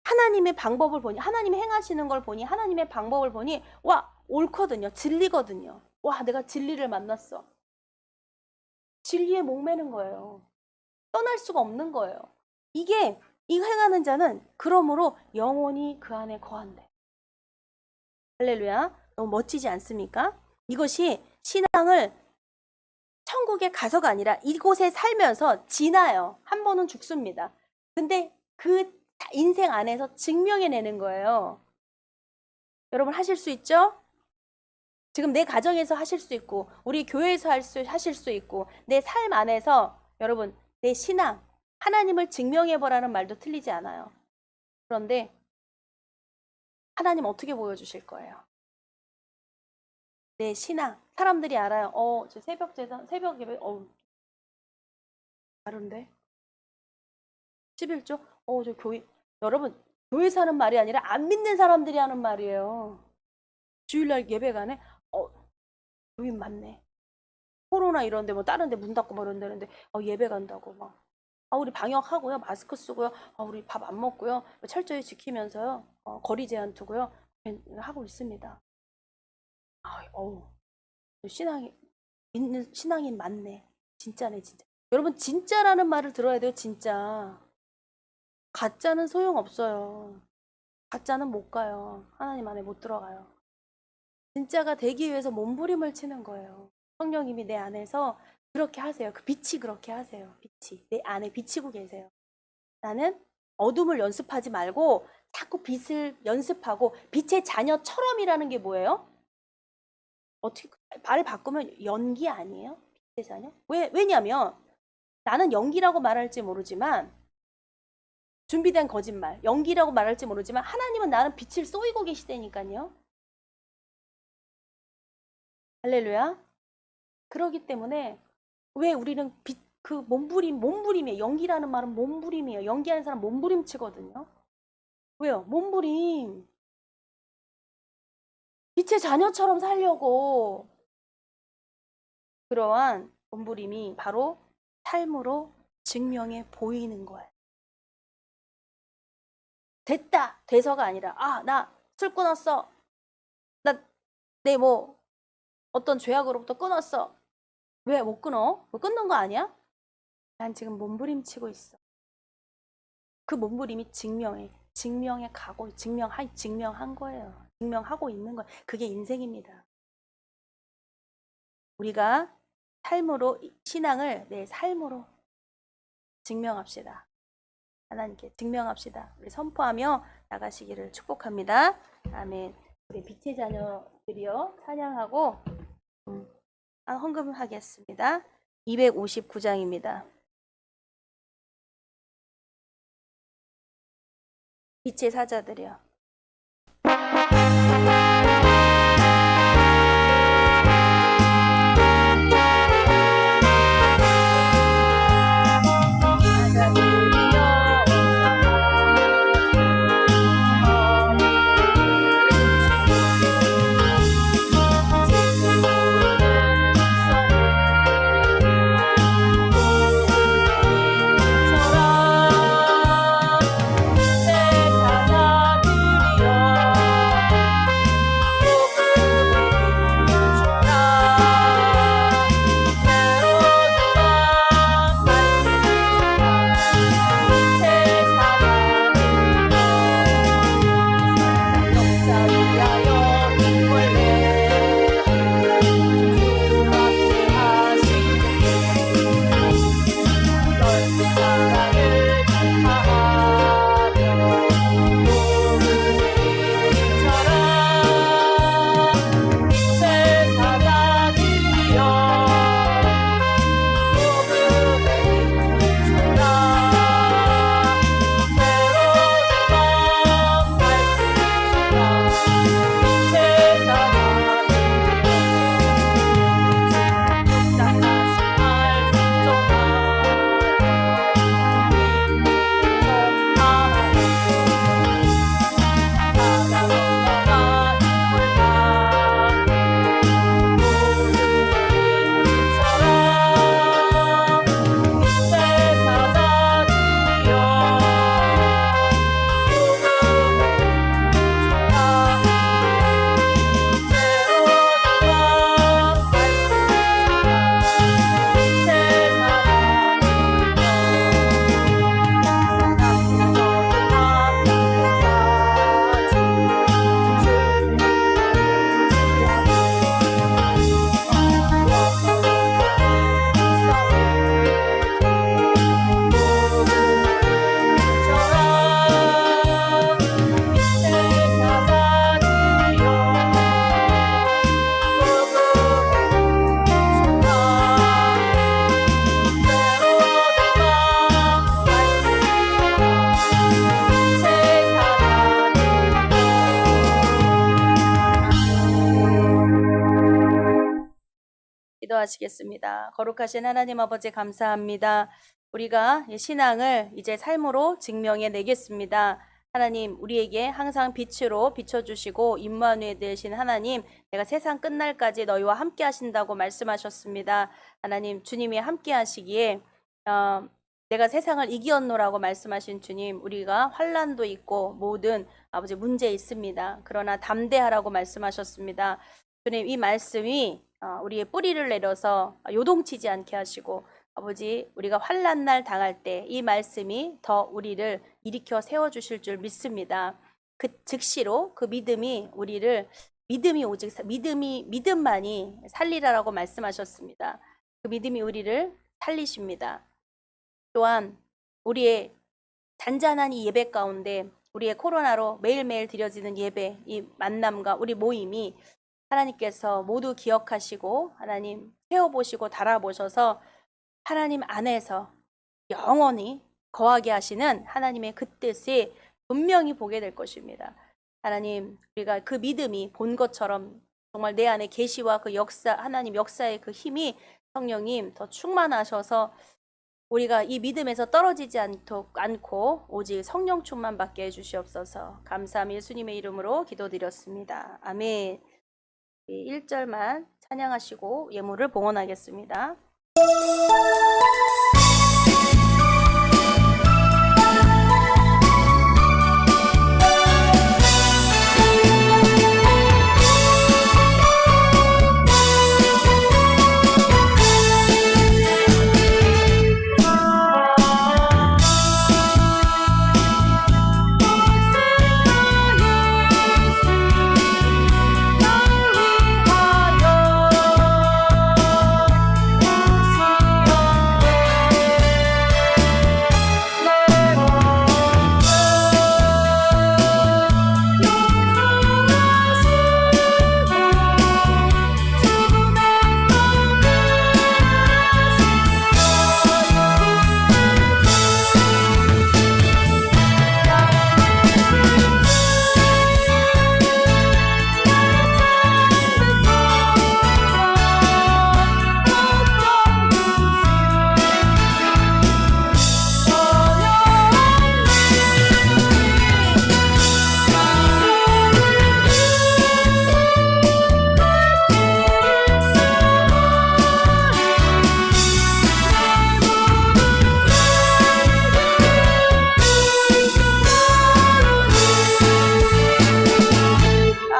하나님의 방법을 보니, 하나님이 행하시는 걸 보니, 하나님의 방법을 보니, 와, 옳거든요. 진리거든요. 와, 내가 진리를 만났어. 진리에 목매는 거예요. 떠날 수가 없는 거예요. 이거 행하는 자는 그러므로 영원히 그 안에 거한대. 할렐루야. 너무 멋지지 않습니까? 이것이 신앙을 천국에 가서가 아니라 이곳에 살면서 지나요. 한 번은 죽습니다. 근데 그 인생 안에서 증명해내는 거예요. 여러분 하실 수 있죠? 지금 내 가정에서 하실 수 있고 우리 교회에서 하실 수 있고 내 삶 안에서 여러분 내 신앙 하나님을 증명해보라는 말도 틀리지 않아요. 그런데 하나님 어떻게 보여주실 거예요? 내 신앙 사람들이 알아요. 저 새벽 예배 다른데 11조 저 교회 여러분 교회에서 하는 말이 아니라 안 믿는 사람들이 하는 말이에요. 주일날 예배 가네 교인 많네. 코로나 이런데 뭐 다른 데 문 닫고 뭐 이런다는데 예배 간다고 막 우리 방역하고요. 마스크 쓰고요. 우리 밥 안 먹고요. 철저히 지키면서요. 거리 제한 두고요. 하고 있습니다. 믿는 신앙인 맞네. 진짜네, 진짜. 여러분, 진짜라는 말을 들어야 돼요, 진짜. 가짜는 소용없어요. 가짜는 못 가요. 하나님 안에 못 들어가요. 진짜가 되기 위해서 몸부림을 치는 거예요. 성령님이 내 안에서 그렇게 하세요. 그 빛이 그렇게 하세요. 빛이. 내 안에 비치고 계세요. 나는 어둠을 연습하지 말고 자꾸 빛을 연습하고 빛의 자녀처럼이라는 게 뭐예요? 어떻게 말을 바꾸면 연기 아니에요? 빛의 자녀? 왜냐면 나는 연기라고 말할지 모르지만 준비된 거짓말, 연기라고 말할지 모르지만 하나님은 나는 빛을 쏘이고 계시다니까요. 할렐루야. 그러기 때문에 왜 우리는 그 몸부림이에요. 연기라는 말은 몸부림이에요. 연기하는 사람 몸부림치거든요. 왜요? 몸부림. 빛의 자녀처럼 살려고 그러한 몸부림이 바로 삶으로 증명해 보이는 거예요. 됐다! 돼서가 아니라 나 술 끊었어. 내 어떤 죄악으로부터 끊었어. 왜 못 끊어? 뭐 끊는 거 아니야? 난 지금 몸부림치고 있어. 그 몸부림이 증명한 거예요. 증명하고 있는 거예요. 그게 인생입니다. 우리가 신앙을 내 삶으로 증명합시다. 하나님께 증명합시다. 우리 선포하며 나가시기를 축복합니다. 아멘. 우리 빛의 자녀들이여 찬양하고 헌금하겠습니다. 259장입니다. 빛의 사자들이여. 기도하시겠습니다. 거룩하신 하나님 아버지 감사합니다. 우리가 신앙을 이제 삶으로 증명해 내겠습니다. 하나님, 우리에게 항상 빛으로 비춰주시고 임마누엘 되신 하나님, 내가 세상 끝날까지 너희와 함께 하신다고 말씀하셨습니다. 하나님, 주님이 함께 하시기에 내가 세상을 이기었노라고 말씀하신 주님, 우리가 환난도 있고 모든 아버지 문제 있습니다. 그러나 담대하라고 말씀하셨습니다. 주님, 이 말씀이 우리의 뿌리를 내려서 요동치지 않게 하시고 아버지, 우리가 환난날 당할 때 이 말씀이 더 우리를 일으켜 세워주실 줄 믿습니다. 그 즉시로 그 믿음이 우리를 믿음만이 살리라라고 말씀하셨습니다. 그 믿음이 우리를 살리십니다. 또한 우리의 잔잔한 이 예배 가운데 우리의 코로나로 매일매일 드려지는 예배, 이 만남과 우리 모임이 하나님께서 모두 기억하시고 하나님 세워보시고 달아보셔서 하나님 안에서 영원히 거하게 하시는 하나님의 그 뜻이 분명히 보게 될 것입니다. 하나님, 우리가 그 믿음이 본 것처럼 정말 내 안에 계시와 그 역사, 하나님 역사의 그 힘이 성령님 더 충만하셔서 우리가 이 믿음에서 떨어지지 않고 오직 성령 충만 받게 해주시옵소서. 감사함 예수님의 이름으로 기도드렸습니다. 아멘. 1절만 찬양하시고 예물을 봉헌하겠습니다.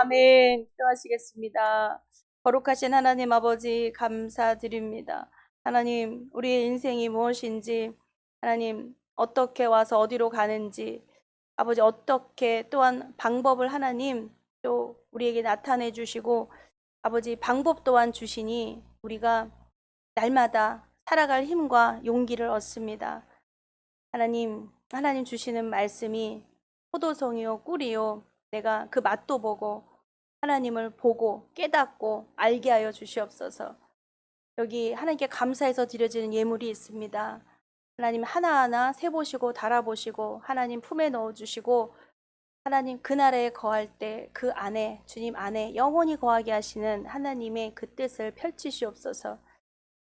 아멘. 기도하시겠습니다. 거룩하신 하나님 아버지 감사드립니다. 하나님, 우리의 인생이 무엇인지, 하나님 어떻게 와서 어디로 가는지, 아버지 어떻게 또한 방법을 하나님 또 우리에게 나타내 주시고 아버지 방법 또한 주시니 우리가 날마다 살아갈 힘과 용기를 얻습니다. 하나님 주시는 말씀이 포도송이요 꿀이요, 내가 그 맛도 보고 하나님을 보고 깨닫고 알게 하여 주시옵소서. 여기 하나님께 감사해서 드려지는 예물이 있습니다. 하나님 하나하나 세보시고 달아보시고 하나님 품에 넣어주시고 하나님 그 나라에 거할 때 그 안에 주님 안에 영원히 거하게 하시는 하나님의 그 뜻을 펼치시옵소서.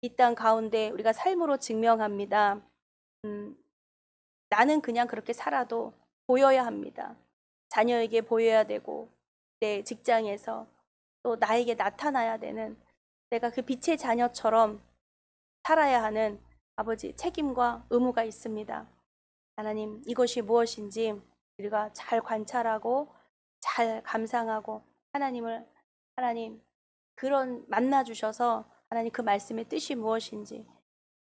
이 땅 가운데 우리가 삶으로 증명합니다. 나는 그냥 그렇게 살아도 보여야 합니다. 자녀에게 보여야 되고 내 직장에서 또 나에게 나타나야 되는 내가 그 빛의 자녀처럼 살아야 하는 아버지 책임과 의무가 있습니다. 하나님 이것이 무엇인지 우리가 잘 관찰하고 잘 감상하고 하나님 그런 만나 주셔서 하나님 그 말씀의 뜻이 무엇인지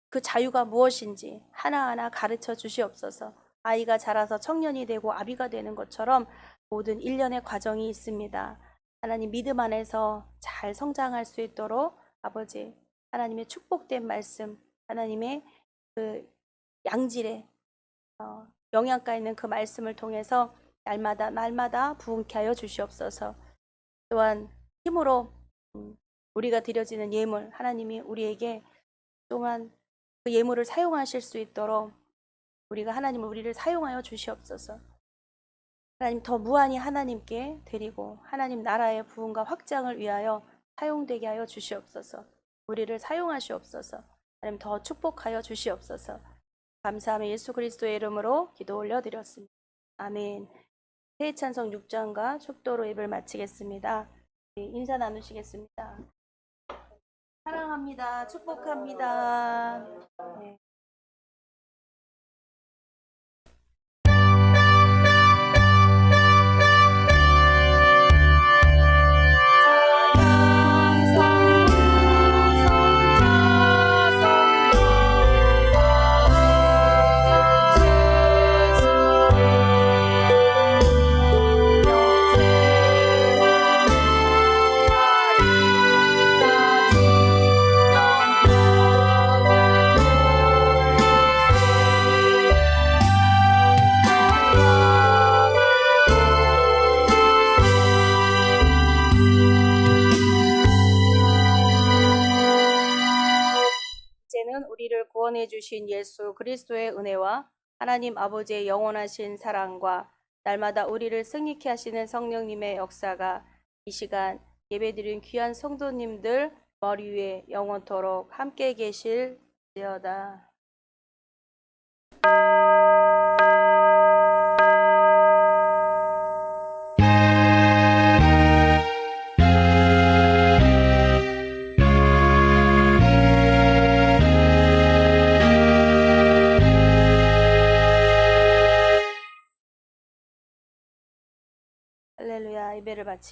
그 자유가 무엇인지 하나하나 가르쳐 주시옵소서. 아이가 자라서 청년이 되고 아비가 되는 것처럼 모든 일련의 과정이 있습니다. 하나님 믿음 안에서 잘 성장할 수 있도록 아버지 하나님의 축복된 말씀, 하나님의 그 양질의 영양가 있는 그 말씀을 통해서 날마다 부흥케 하여 주시옵소서. 또한 힘으로 우리가 드려지는 예물, 하나님이 우리에게 또한 그 예물을 사용하실 수 있도록 우리를 사용하여 주시옵소서. 하나님 더 무한히 하나님께 드리고 하나님 나라의 부흥과 확장을 위하여 사용되게 하여 주시옵소서. 우리를 사용하시옵소서. 하나님 더 축복하여 주시옵소서. 감사하며 예수 그리스도의 이름으로 기도 올려드렸습니다. 아멘. 새해 찬송 6장과 축도로 예배를 마치겠습니다. 인사 나누시겠습니다. 사랑합니다. 축복합니다. 네. 구원해 주신 예수 그리스도의 은혜와 하나님 아버지의 영원하신 사랑과 날마다 우리를 승리케 하시는 성령님의 역사가 이 시간 예배드린 귀한 성도님들 머리 위에 영원토록 함께 계실지어다. 할렐루야. 예배를 마치